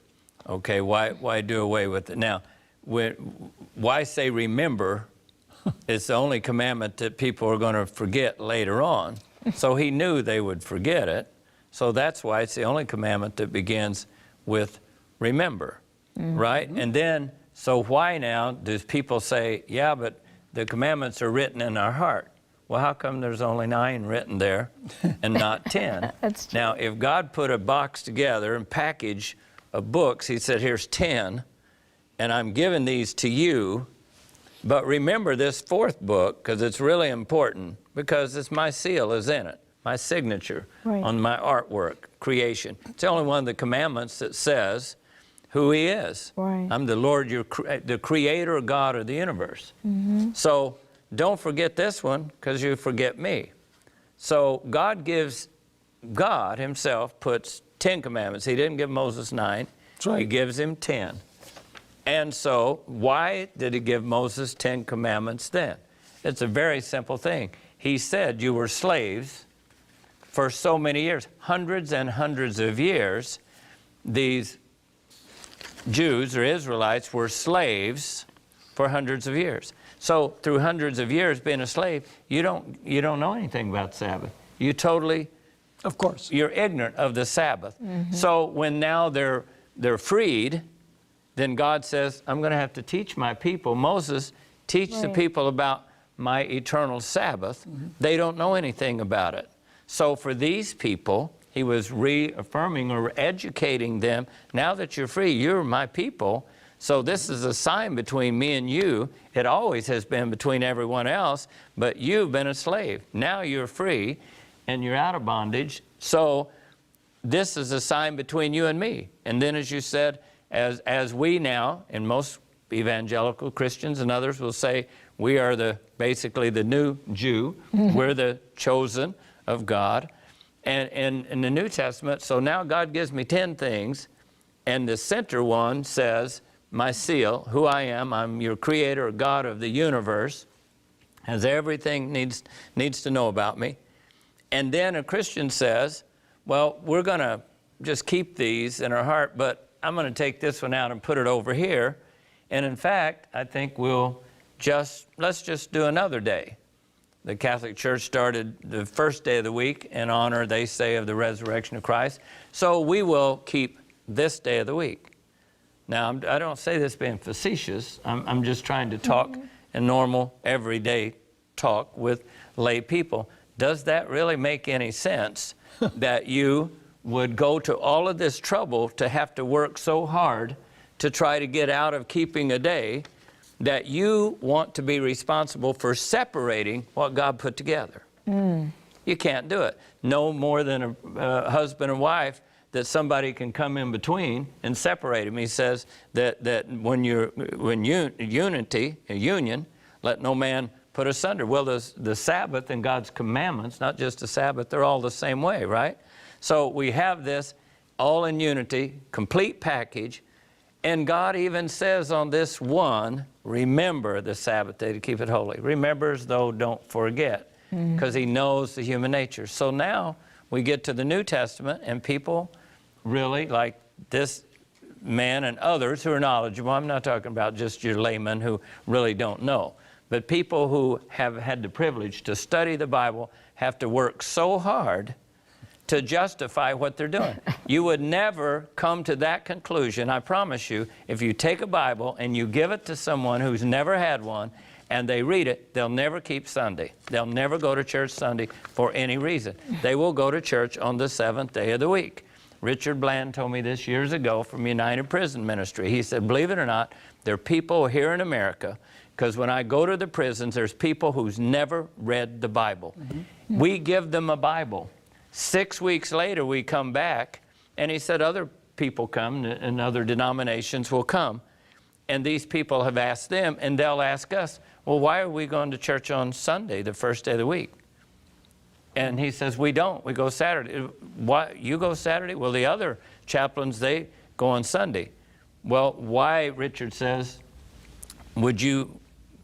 Okay, why do away with it? Now, why say remember? It's the only commandment that people are going to forget later on. So he knew they would forget it. So that's why it's the only commandment that begins with remember, right? And then, so why now does people say, yeah, but the commandments are written in our heart? Well, how come there's only 9 written there and not 10? That's true. Now, if God put a box together and package of books, he said, here's 10, and I'm giving these to you, but remember this 4th book, because it's really important, because it's my seal is in it, my signature on my artwork, creation. It's the only one of the commandments that says who he is. Right. I'm the Lord, the creator God of the universe. So don't forget this one, because you forget me. So God himself puts 10 commandments. He didn't give Moses 9. That's right. He gives him 10. And so why did he give Moses 10 commandments then? It's a very simple thing. He said you were slaves for so many years, hundreds and hundreds of years. These Jews or Israelites were slaves for hundreds of years. So through hundreds of years being a slave, you don't know anything about Sabbath. You totally Of course. You're ignorant of the Sabbath. So when now they're freed, then God says, I'm going to have to teach my people. Moses, teach the people about my eternal Sabbath. They don't know anything about it. So for these people, he was reaffirming or educating them. Now that you're free, you're my people. So this is a sign between me and you. It always has been between everyone else, but you've been a slave. Now you're free and you're out of bondage. So this is a sign between you and me. And then, as you said, as we now, and most evangelical Christians and others will say, we are basically the new Jew. We're the chosen of God. And in the New Testament, so now God gives me 10 things, and the center one says, my seal, who I am, I'm your creator, God of the universe, has everything needs to know about me. And then a Christian says, well, we're going to just keep these in our heart, but I'm going to take this one out and put it over here. And in fact, I think let's just do another day. The Catholic Church started the first day of the week in honor, they say, of the resurrection of Christ. So we will keep this day of the week. Now, I don't say this being facetious. I'm just trying to talk in normal, everyday talk with lay people. Does that really make any sense that you would go to all of this trouble to have to work so hard to try to get out of keeping a day, that you want to be responsible for separating what God put together? You can't do it. No more than a husband and wife, that somebody can come in between and separate them. He says that when unity, a union, let no man put asunder. Well, the Sabbath and God's commandments, not just the Sabbath, they're all the same way, right? So we have this all in unity, complete package. And God even says on this one, remember the Sabbath day to keep it holy. Remember as though don't forget, because he knows the human nature. So now we get to the New Testament, and people really, like this man and others who are knowledgeable, I'm not talking about just your laymen who really don't know, but people who have had the privilege to study the Bible have to work so hard to justify what they're doing. You would never come to that conclusion, I promise you, if you take a Bible and you give it to someone who's never had one and they read it, they'll never keep Sunday. They'll never go to church Sunday for any reason. They will go to church on the 7th day of the week. Richard Bland told me this years ago from United Prison Ministry. He said, believe it or not, there are people here in America, because when I go to the prisons, there's people who's never read the Bible. We give them a Bible. 6 weeks later, we come back, and he said other people come, and other denominations will come. And these people have asked them, and they'll ask us, well, why are we going to church on Sunday, the first day of the week? And he says, we don't. We go Saturday. Why? You go Saturday? Well, the other chaplains, they go on Sunday. Well, why, Richard says, would you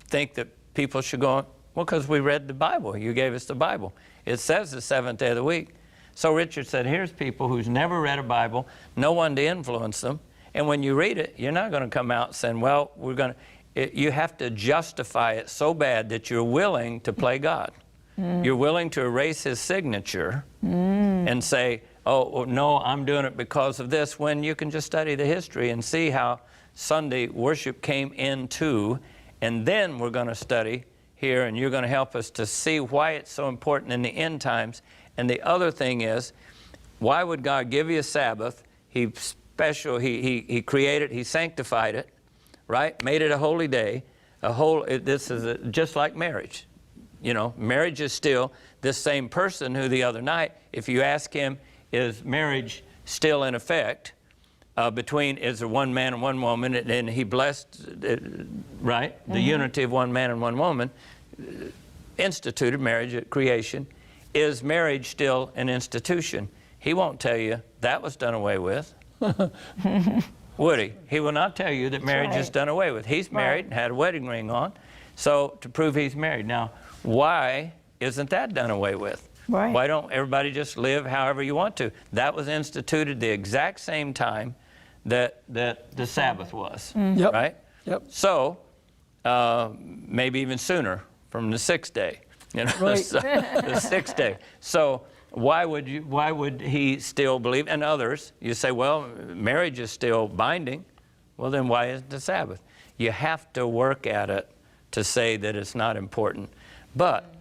think that people should go on? Well, because we read the Bible. You gave us the Bible. It says the 7th day of the week. So Richard said, here's people who's never read a Bible, no one to influence them. And when you read it, you're not going to come out saying, well, you have to justify it so bad that you're willing to play God. You're willing to erase his signature and say, oh, no, I'm doing it because of this, when you can just study the history and see how Sunday worship came into, and then we're going to study here, and you're going to help us to see why it's so important in the end times. And the other thing is, why would God give you a Sabbath? He created, he sanctified it, right? Made it a holy day. This is just like marriage. You know, marriage is still this same person who the other night, if you ask him, is marriage still in effect is there one man and one woman, and he blessed, right? The unity of one man and one woman, instituted marriage at creation. Is marriage still an institution? He won't tell you that was done away with. Would he? He will not tell you that marriage is done away with. He's married and had a wedding ring on, so to prove he's married. Now, why isn't that done away with? Right. Why don't everybody just live however you want to? That was instituted the exact same time that the Sabbath was, right? Yep. So, maybe even sooner, from the 6th day, you know, Right. the 6th day. So why would he still believe? And others, you say, well, marriage is still binding. Well, then why isn't the Sabbath? You have to work at it to say that it's not important. But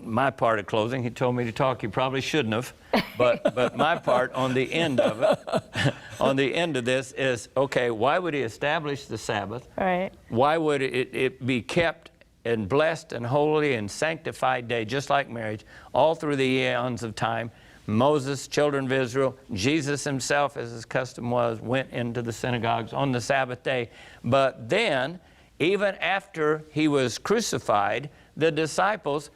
my part of closing, he told me to talk, he probably shouldn't have, but my part on the end of it, on the end of this is, okay, why would he establish the Sabbath? Right. Why would it be kept and blessed and holy and sanctified day, just like marriage, all through the eons of time? Moses, children of Israel, Jesus himself, as his custom was, went into the synagogues on the Sabbath day. But then, even after he was crucified, the disciples,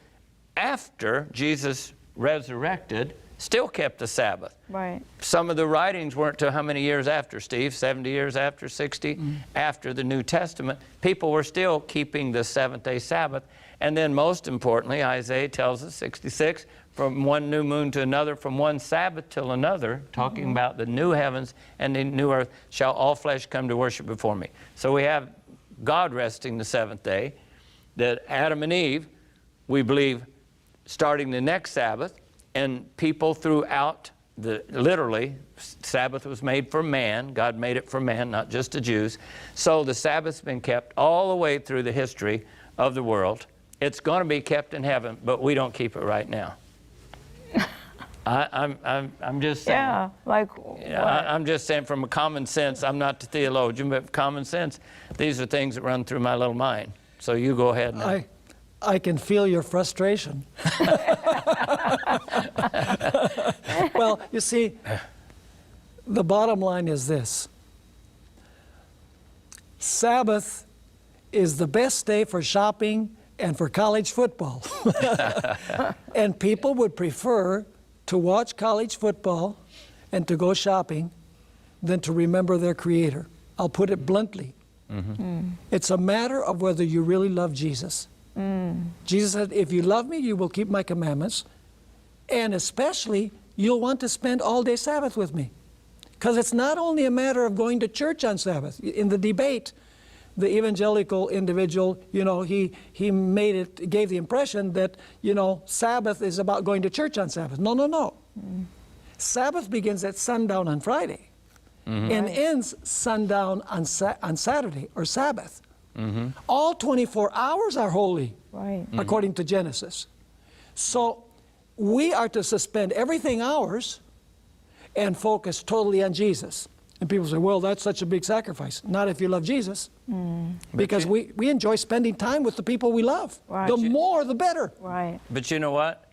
after Jesus resurrected, still kept the Sabbath. Right. Some of the writings weren't till how many years after, Steve? 70 years after, 60? After the New Testament, people were still keeping the seventh-day Sabbath. And then most importantly, Isaiah tells us, 66, from one new moon to another, from one Sabbath till another, talking about the new heavens and the new earth, shall all flesh come to worship before me. So we have God resting the seventh day, that Adam and Eve, we believe, starting the next Sabbath, and people throughout literally, Sabbath was made for man. God made it for man, not just the Jews. So the Sabbath's been kept all the way through the history of the world. It's going to be kept in heaven, but we don't keep it right now. I'm just saying. Yeah, like I'm just saying from a common sense, I'm not the theologian, but common sense, these are things that run through my little mind. So you go ahead now. I can feel your frustration. Well, you see, the bottom line is this. Sabbath is the best day for shopping and for college football. And people would prefer to watch college football and to go shopping than to remember their Creator. I'll put it bluntly. It's a matter of whether you really love Jesus. Jesus said, if you love me, you will keep my commandments, and especially you'll want to spend all day Sabbath with me. Because it's not only a matter of going to church on Sabbath. In the debate, the evangelical individual, he gave the impression that, Sabbath is about going to church on Sabbath. No. Sabbath begins at sundown on Friday and ends sundown on Saturday or Sabbath. All 24 hours are holy, according to Genesis. So we are to suspend everything ours and focus totally on Jesus. And people say, well, that's such a big sacrifice. Not if you love Jesus. Because we enjoy spending time with the people we love. Right. The more, the better. Right. But you know what?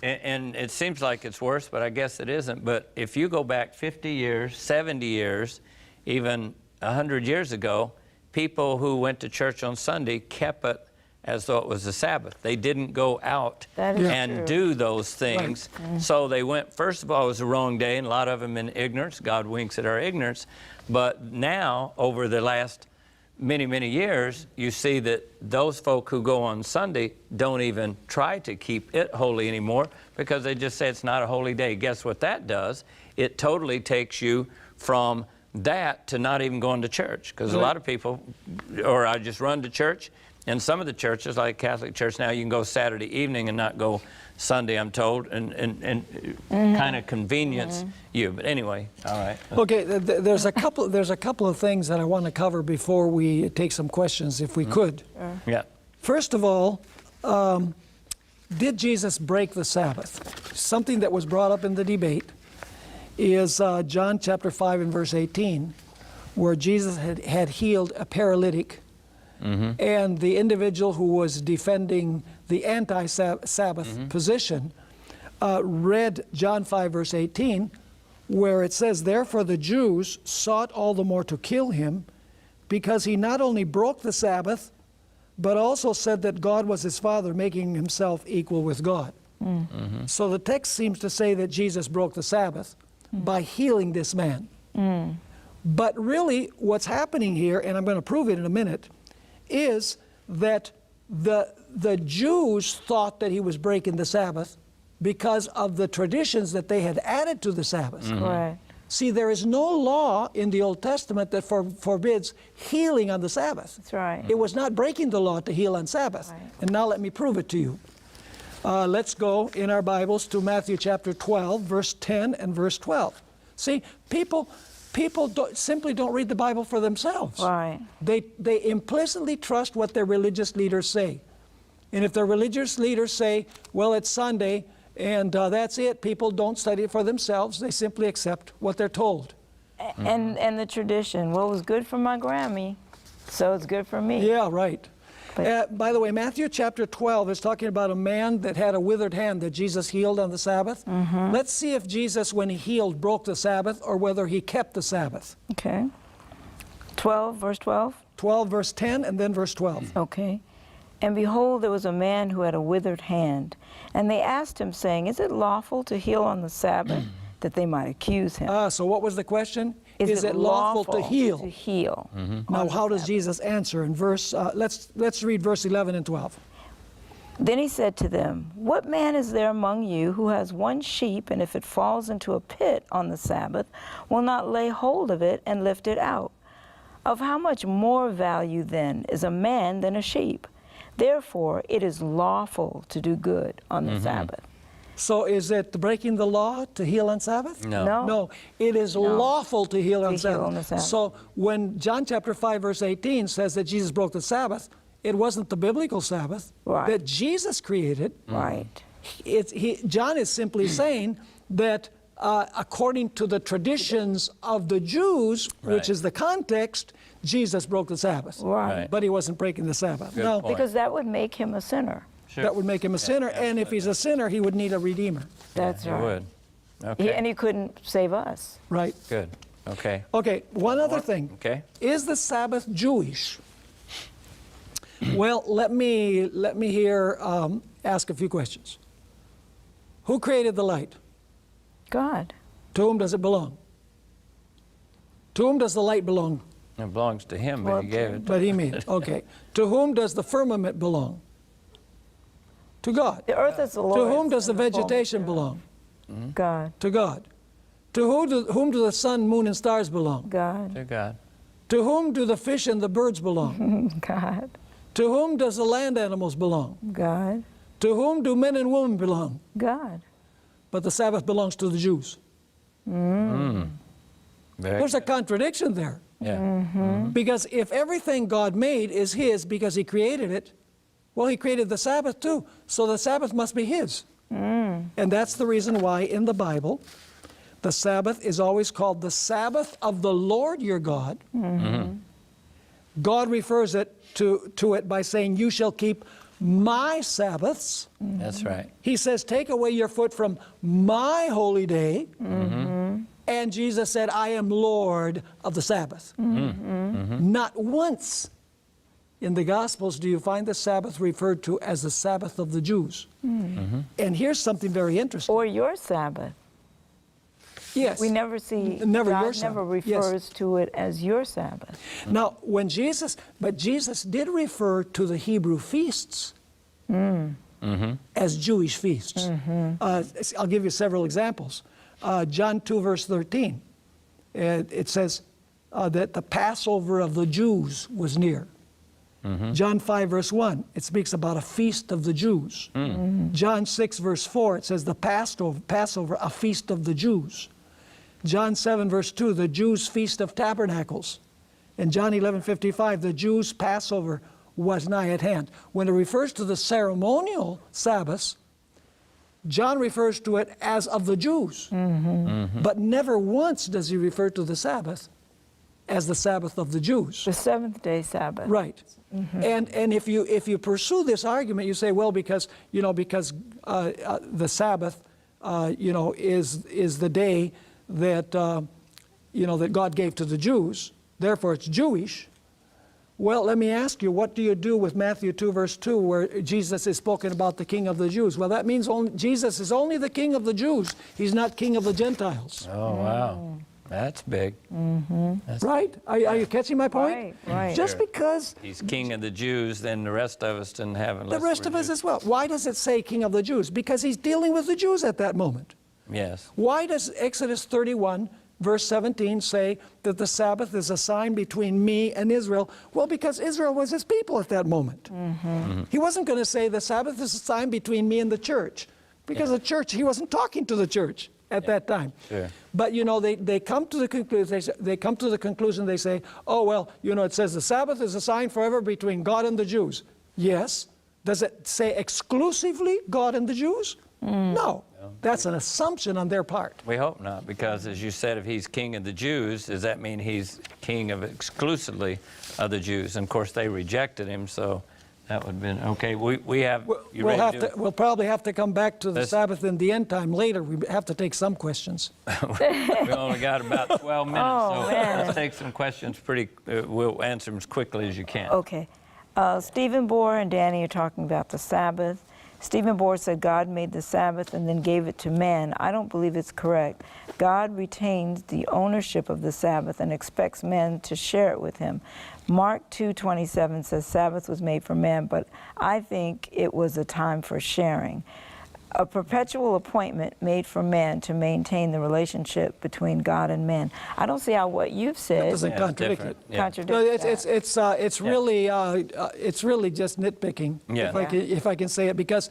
And it seems like it's worse, but I guess it isn't. But if you go back 50 years, 70 years, even 100 years ago, people who went to church on Sunday kept it as though it was a Sabbath. They didn't go out and do those things. Right. So they went, first of all, it was the wrong day, and a lot of them in ignorance. God winks at our ignorance. But now, over the last many, many years, you see that those folk who go on Sunday don't even try to keep it holy anymore because they just say it's not a holy day. Guess what that does? It totally takes you from that to not even going to church, because a lot of people, or I just run to church, and some of the churches, like Catholic Church now, you can go Saturday evening and not go Sunday, I'm told, and kind of convenience you. But anyway, all right. Okay, there's a couple of things that I want to cover before we take some questions, if we could. Yeah. First of all, did Jesus break the Sabbath? Something that was brought up in the debate is John chapter 5 and verse 18, where Jesus had healed a paralytic, and the individual who was defending the anti-Sabbath position read John 5 verse 18, where it says, therefore the Jews sought all the more to kill him, because he not only broke the Sabbath, but also said that God was his Father, making himself equal with God. So the text seems to say that Jesus broke the Sabbath by healing this man. But really what's happening here, and I'm going to prove it in a minute, is that the Jews thought that he was breaking the Sabbath because of the traditions that they had added to the Sabbath. Right. See, there is no law in the Old Testament that forbids healing on the Sabbath. That's right. It was not breaking the law to heal on Sabbath. Right. And now let me prove it to you. Let's go in our Bibles to Matthew chapter 12, verse 10 and verse 12. See, people simply don't read the Bible for themselves. Right. They implicitly trust what their religious leaders say. And if their religious leaders say, well, it's Sunday, and that's it, people don't study it for themselves. They simply accept what they're told. And the tradition, what was good for my Grammy, so it's good for me. Yeah, right. But- By the way, Matthew chapter 12 is talking about a man that had a withered hand that Jesus healed on the Sabbath. Let's see if Jesus, when he healed, broke the Sabbath or whether he kept the Sabbath. Okay. 12, verse 12? 12, verse 10, and then verse 12. Okay. And behold, there was a man who had a withered hand. And they asked him, saying, Is it lawful to heal on the Sabbath? That they might accuse him. So what was the question? Is it lawful to heal? To heal. Now, how does Jesus answer in verse? Let's read verse 11 and 12. Then he said to them, What man is there among you who has one sheep, and if it falls into a pit on the Sabbath, will not lay hold of it and lift it out? Of how much more value then is a man than a sheep? Therefore, it is lawful to do good on the Sabbath. So is it breaking the law to heal on Sabbath? No. No, it is lawful to heal on heal Sabbath. on the Sabbath. So when John chapter 5 verse 18 says that Jesus broke the Sabbath, it wasn't the biblical Sabbath Right. that Jesus created. Right. John is simply saying that according to the traditions of the Jews, which Right. is the context, Jesus broke the Sabbath. Right. But he wasn't breaking the Sabbath. Good No, point. Because that would make him a sinner. Sure. that would make him a sinner. And if he's a sinner, he would need a redeemer. That's You right. would. Okay. And he couldn't save us. Right. Good. Okay. Okay, one other thing. Okay. Is the Sabbath Jewish? Well, let me here ask a few questions. Who created the light? God. To whom does it belong? To whom does the light belong? It belongs to him, but he gave it. But he made it. Okay. To whom does the firmament belong? To God. The earth is the To Lord's. whom does the and fullness vegetation thereof. belong? God. To God. To whom do the sun, moon, and stars belong? God. To God. To whom do the fish and the birds belong? God. To whom does the land animals belong? God. To whom do men and women belong? God. But the Sabbath belongs to the Jews. Very There's a contradiction there. Yeah. Because if everything God made is His because He created it, well, He created the Sabbath too. So the Sabbath must be His. And that's the reason why in the Bible, the Sabbath is always called the Sabbath of the Lord your God. God refers to it by saying, you shall keep my Sabbaths. That's right. He says, take away your foot from my holy day. And Jesus said, I am Lord of the Sabbath. Not once in the Gospels do you find the Sabbath referred to as the Sabbath of the Jews. And here's something very interesting. Or your Sabbath. Yes. We never see, Never God your Sabbath. never Yes. refers to it as your Sabbath. Now, but Jesus did refer to the Hebrew feasts as Jewish feasts. I'll give you several examples. John 2, verse 13, it says that the Passover of the Jews was near. John 5, verse 1, it speaks about a feast of the Jews. John 6, verse 4, it says the Passover, a feast of the Jews. John 7, verse 2, the Jews' feast of tabernacles. And John 11:55, the Jews' Passover was nigh at hand. When it refers to the ceremonial Sabbaths, John refers to it as of the Jews. But never once does he refer to the Sabbath as the Sabbath of the Jews. The seventh-day Sabbath. Right. And if you pursue this argument, you say, well, because the Sabbath is the day that that God gave to the Jews, therefore it's Jewish. Well, let me ask you, what do you do with Matthew 2, verse 2, where Jesus is spoken about the King of the Jews? Well, that means Jesus is only the King of the Jews. He's not King of the Gentiles. Oh, wow. That's big. Right? Are you catching my point? Right, right. Just because He's King of the Jews, then the rest of us didn't have the rest of us as well. Why does it say King of the Jews? Because he's dealing with the Jews at that moment. Yes. Why does Exodus 31 verse 17 say that the Sabbath is a sign between me and Israel? Well, because Israel was his people at that moment. He wasn't going to say the Sabbath is a sign between me and the church, because the church, he wasn't talking to the church at that time. Sure. But you know, they come to the conclusion. They come to the conclusion. They say, "Oh well, you know, it says the Sabbath is a sign forever between God and the Jews." Yes. Does it say exclusively God and the Jews? No. That's an assumption on their part. We hope not, because as you said, if he's king of the Jews, does that mean he's king of exclusively of the Jews? And of course, they rejected him, so that would have been okay. We have. You ready to do it? We'll probably have to come back to the Let's- Sabbath in the end time later. We have to take some questions. We only got about 12 minutes, Oh, so man. let's take some questions we'll answer them as quickly as you can. Okay. Stephen Bohr and Danny are talking about the Sabbath. Stephen Bohr said God made the Sabbath and then gave it to man. I don't believe it's correct. God retains the ownership of the Sabbath and expects men to share it with him. Mark 2:27 says Sabbath was made for man, but I think it was a time for sharing. A perpetual appointment made for man to maintain the relationship between God and man. I don't see how what you've said doesn't Yeah, it's contradict different. it. Yeah. contradicts No, that. it's really just nitpicking, Yeah. if I can say it, because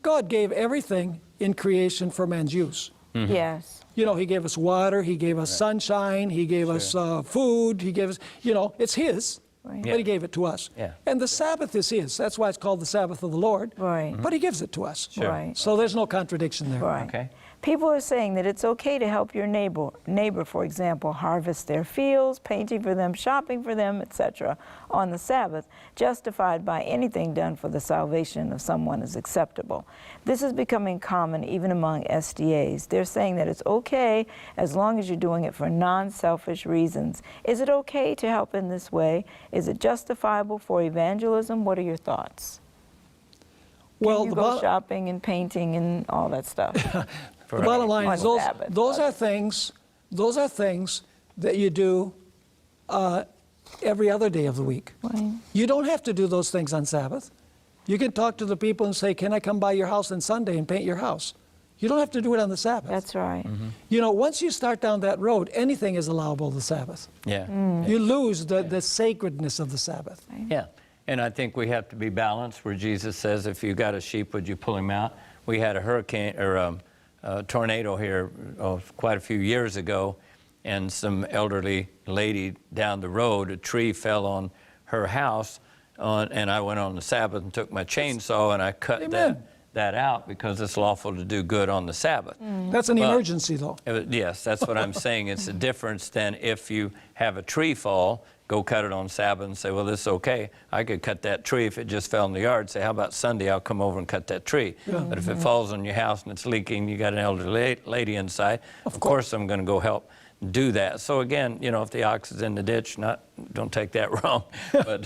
God gave everything in creation for man's use. Yes. You know, he gave us water, he gave us sunshine, he gave us food, he gave us, you know, it's his, Right. but he gave it to us. Yeah. And the Sabbath is his. That's why it's called the Sabbath of the Lord. Right. But he gives it to us. Sure. Right. So there's no contradiction there. Right. Okay. People are saying that it's okay to help your neighbor, for example, harvest their fields, painting for them, shopping for them, etc., on the Sabbath, justified by anything done for the salvation of someone is acceptable. This is becoming common even among SDAs. They're saying that it's okay as long as you're doing it for non-selfish reasons. Is it okay to help in this way? Is it justifiable for evangelism? What are your thoughts? Well, Can you the go bottom- shopping and painting and all that stuff? The bottom line is On Sabbath. those are things that you do every other day of the week. Right. You don't have to do those things on Sabbath. You can talk to the people and say, "Can I come by your house on Sunday and paint your house?" You don't have to do it on the Sabbath. That's right. You know, once you start down that road, anything is allowable the Sabbath. Yeah. You lose the sacredness of the Sabbath. Yeah, and I think we have to be balanced where Jesus says, if you got a sheep, would you pull him out? We had a hurricane or a tornado here quite a few years ago, and some elderly lady down the road, a tree fell on her house, and I went on the Sabbath and took my chainsaw and I cut Amen. that out because it's lawful to do good on the Sabbath. That's an Well, emergency, though. Yes, that's what I'm saying. It's a difference than if you have a tree fall, go cut it on Sabbath and say, well, this is okay. I could cut that tree if it just fell in the yard. Say, how about Sunday? I'll come over and cut that tree. But if it falls on your house and it's leaking, you got an elderly lady inside, of course I'm going to go help do that. So again, you know, if the ox is in the ditch, don't take that wrong, but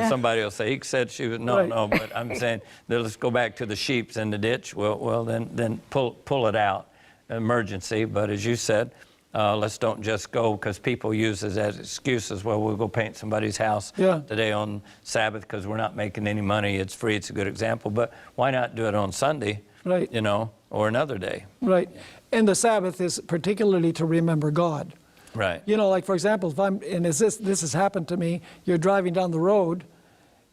somebody will say, he said she was, no, Right. no, but I'm saying, let's go back to the sheep's in the ditch. Well, then pull it out, emergency. But as you said, let's don't just go, because people use it as excuses. Well, we'll go paint somebody's house today on Sabbath because we're not making any money. It's free. It's a good example. But why not do it on Sunday, Right. you know, or another day? Right. And the Sabbath is particularly to remember God. Right. You know, like for example, this has happened to me, you're driving down the road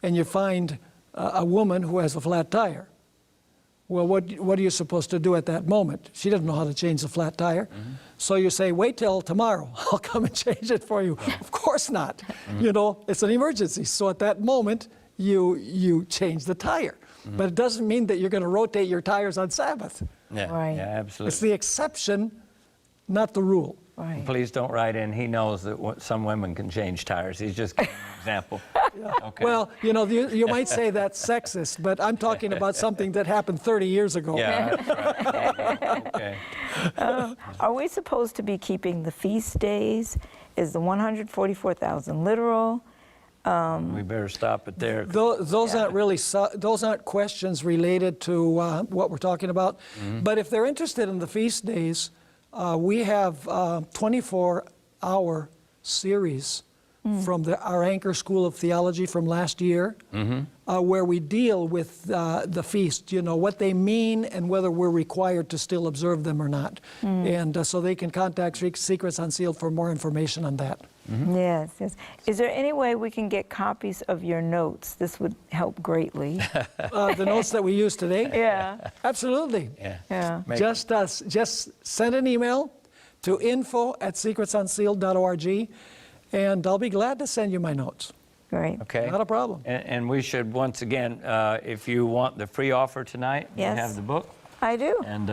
and you find a woman who has a flat tire. Well, what are you supposed to do at that moment? She doesn't know how to change the flat tire. So you say, wait till tomorrow, I'll come and change it for you. Of course not. You know, it's an emergency. So at that moment, you change the tire. But it doesn't mean that you're going to rotate your tires on Sabbath. Yeah, Right. yeah, absolutely. It's the exception, not the rule. Right. Please don't write in. He knows that some women can change tires. He's just giving an example. Okay. Well, you know, you might say that's sexist, but I'm talking about something that happened 30 years ago. Yeah, that's right. Okay. Are we supposed to be keeping the feast days? Is the 144,000 literal? We better stop it there. Those aren't really those aren't questions related to what we're talking about. But if they're interested in the feast days, we have 24-hour series from our Anchor School of Theology from last year, where we deal with the feast, you know, what they mean and whether we're required to still observe them or not. And so they can contact Secrets Unsealed for more information on that. Yes, yes. Is there any way we can get copies of your notes? This would help greatly. The notes that we use today? Yeah. Absolutely. Yeah. Just send an email to info@secretsunsealed.org, and I'll be glad to send you my notes. Great. Okay. Not a problem. And we should, once again, if you want the free offer tonight, Yes. we have the book. I do. And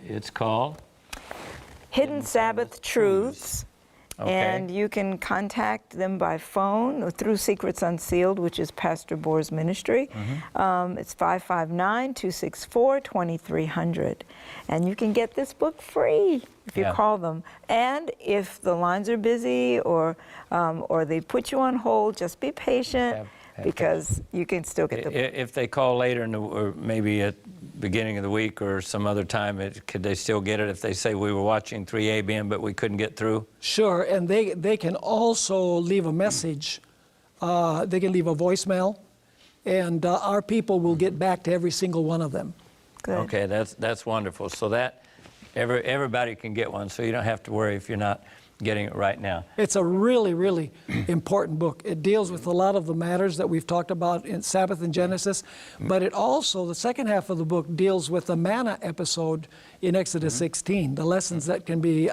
it's called? Hidden Sabbath Truths. Okay. And you can contact them by phone or through Secrets Unsealed, which is Pastor Bohr's ministry. It's 559-264-2300. And you can get this book free if you Yeah. call them. And if the lines are busy or they put you on hold, just be patient Have because you can still get the book. If they call later, or maybe at beginning of the week or some other time, could they still get it if they say we were watching 3ABN but we couldn't get through? Sure, and they can also leave a message. They can leave a voicemail, and our people will get back to every single one of them. Good. Okay, that's wonderful. So that everybody can get one, so you don't have to worry if you're not getting it right now. It's a really, really important book. It deals with a lot of the matters that we've talked about in Sabbath and Genesis, but it also, the second half of the book, deals with the manna episode in Exodus 16, the lessons that can be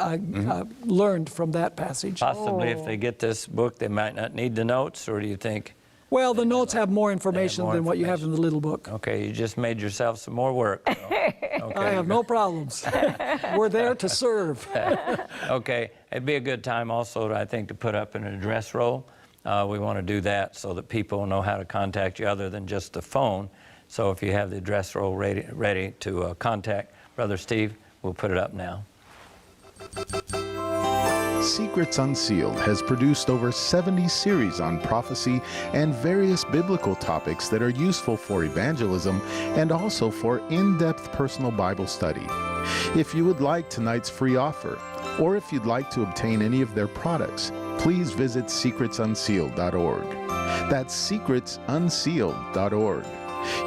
learned from that passage. Possibly if they get this book, they might not need the notes, or do you think? Well, the notes have more information more than what you have in the little book. Okay, you just made yourself some more work. Okay. I have no problems. We're there to serve. Okay, it'd be a good time also, I think, to put up an address roll. We want to do that so that people know how to contact you other than just the phone. So if you have the address roll ready to contact Brother Steve, we'll put it up now. Secrets Unsealed has produced over 70 series on prophecy and various biblical topics that are useful for evangelism and also for in-depth personal Bible study. If you would like tonight's free offer, or if you'd like to obtain any of their products, please visit secretsunsealed.org. That's secretsunsealed.org.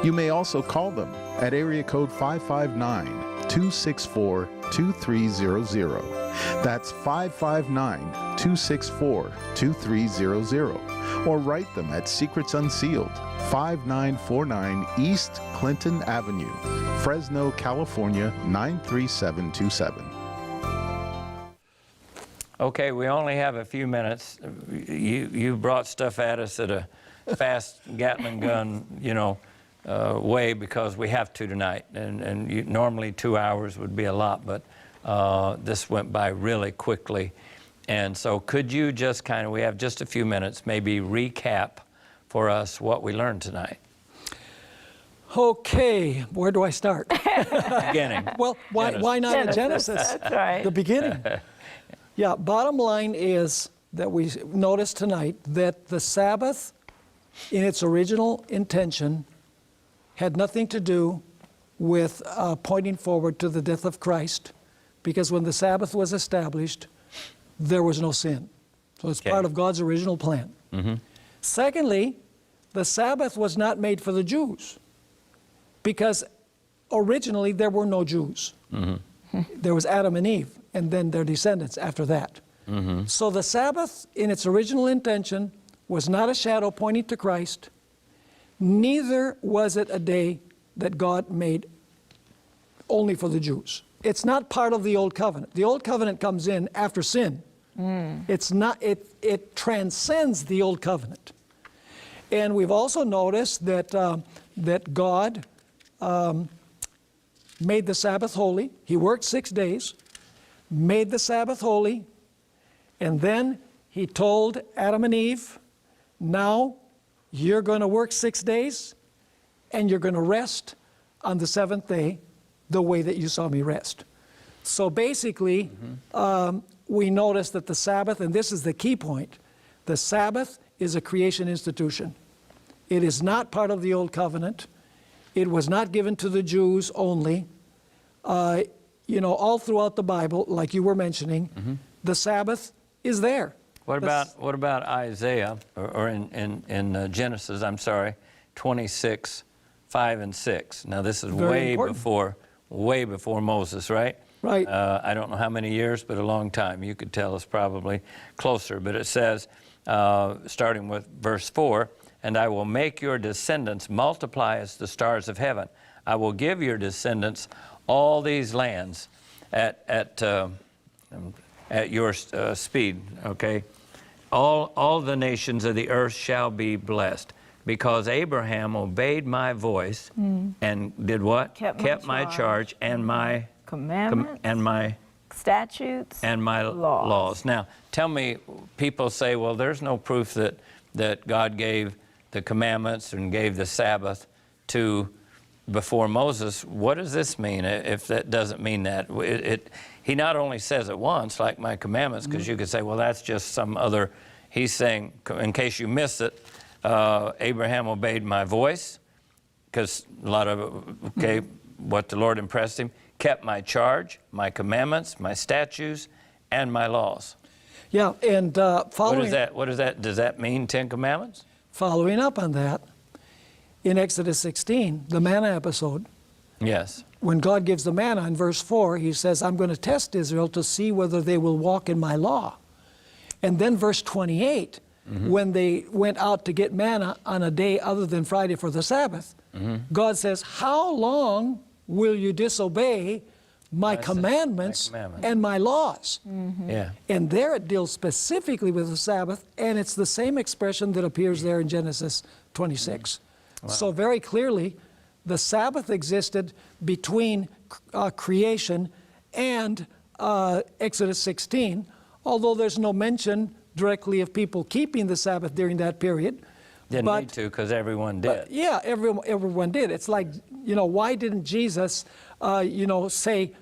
You may also call them at area code 559-264-2300. That's 559-264-2300. Or write them at Secrets Unsealed, 5949 East Clinton Avenue, Fresno, California, 93727. Okay, we only have a few minutes. You brought stuff at us at a fast Gatling gun, way, because we have to tonight. And normally 2 hours would be a lot, but this went by really quickly. And so could you just we have just a few minutes, maybe recap for us what we learned tonight? Okay, where do I start? Beginning. Well, why not at Genesis? That's right. The beginning. Yeah, bottom line is that we noticed tonight that the Sabbath, in its original intention, had nothing to do with pointing forward to the death of Christ, because when the Sabbath was established, there was no sin. So it's part of God's original plan. Secondly, the Sabbath was not made for the Jews, because originally there were no Jews. There was Adam and Eve, and then their descendants after that. So the Sabbath, in its original intention, was not a shadow pointing to Christ, neither was it a day that God made only for the Jews. It's not part of the Old Covenant. The Old Covenant comes in after sin. It's not. It transcends the Old Covenant. And we've also noticed that that God made the Sabbath holy. He worked 6 days, made the Sabbath holy, and then He told Adam and Eve, now you're going to work 6 days, and you're going to rest on the seventh day the way that you saw me rest. So basically, we notice that the Sabbath, and this is the key point, the Sabbath is a creation institution. It is not part of the Old Covenant. It was not given to the Jews only. All throughout the Bible, like you were mentioning, the Sabbath is there. What about Isaiah, or in Genesis, I'm sorry, 26, 5 and 6. Now this is Very way before Moses, right? Right. I don't know how many years, but a long time. You could tell us probably closer. But it says, starting with verse 4, "And I will make your descendants multiply as the stars of heaven. I will give your descendants all these lands at your speed." Okay, all the nations of the earth shall be blessed, because Abraham obeyed my voice and did what? Kept my charge and my Commandments, and my statutes, and my laws. Now, tell me, people say, well, there's no proof that God gave the commandments and gave the Sabbath to before Moses. What does this mean if that doesn't mean that? He not only says it once, like my commandments, because you could say, well, that's just some other. He's saying, in case you missed it, Abraham obeyed my voice, because a lot of, what the Lord impressed him, kept my charge, my commandments, my statutes, and my laws. Yeah, and What is that? Does that mean 10 commandments? following up on that, in Exodus 16, the manna episode, Yes. when God gives the manna in verse 4, he says, I'm going to test Israel to see whether they will walk in my law. And then verse 28, when they went out to get manna on a day other than Friday for the Sabbath, God says, how long will you disobey my commandments and my laws? Yeah. And there it deals specifically with the Sabbath, and it's the same expression that appears there in Genesis 26. Wow. So very clearly, the Sabbath existed between creation and Exodus 16, although there's no mention directly of people keeping the Sabbath during that period. Didn't need to, because everyone did. Yeah, everyone did. It's like, why didn't Jesus, say,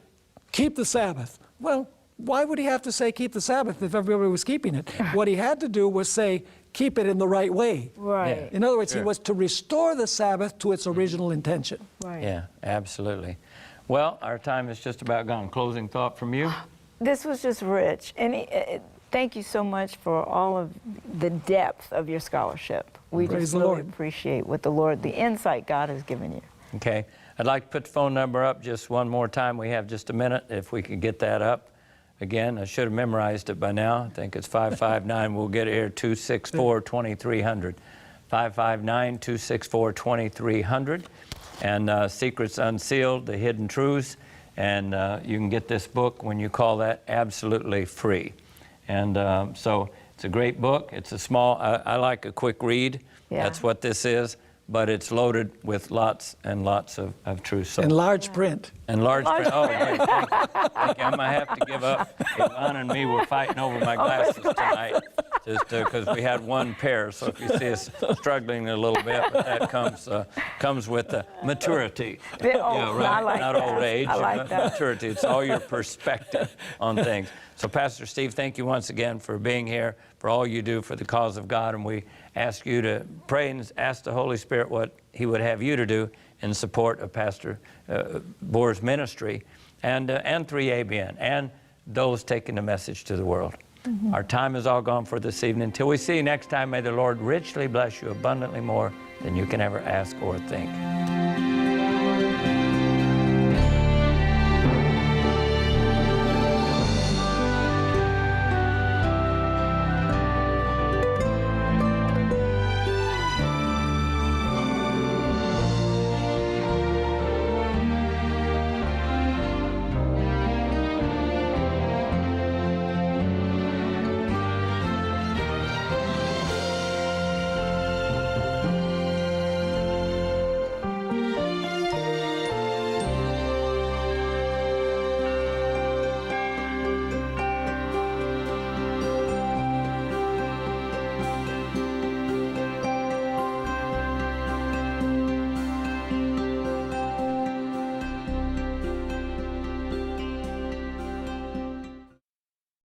keep the Sabbath? Well, why would he have to say keep the Sabbath if everybody was keeping it? What he had to do was say, keep it in the right way. Right. Yeah. In other words, Sure. he was to restore the Sabbath to its original intention. Right. Yeah, absolutely. Well, our time is just about gone. Closing thought from you? This was just rich. And thank you so much for all of the depth of your scholarship. We Praise just the really Lord. appreciate the insight God has given you. Okay. I'd like to put the phone number up just one more time. We have just a minute, if we could get that up. Again, I should have memorized it by now. I think it's 559. We'll get it here, 264-2300. 559-264-2300. And Secrets Unsealed, The Hidden Truths. And you can get this book when you call that absolutely free. And so it's a great book. It's a small, I like a quick read. Yeah. That's what this is. But it's loaded with lots and lots of truth. So, In large print. and large print. Oh, great. Thank you. Thank you. I might have to give up. Yvonne and me were fighting over my glasses tonight just because we had one pair. So if you see us struggling a little bit, but that comes with maturity. Yeah, I like Not that. old age. I like that. Maturity. It's all your perspective on things. So Pastor Steve, thank you once again for being here, for all you do for the cause of God. And we ask you to pray and ask the Holy Spirit what he would have you to do in support of Pastor Bohr's ministry and 3ABN and those taking the message to the world. Our time is all gone for this evening. Until we see you next time, may the Lord richly bless you abundantly more than you can ever ask or think.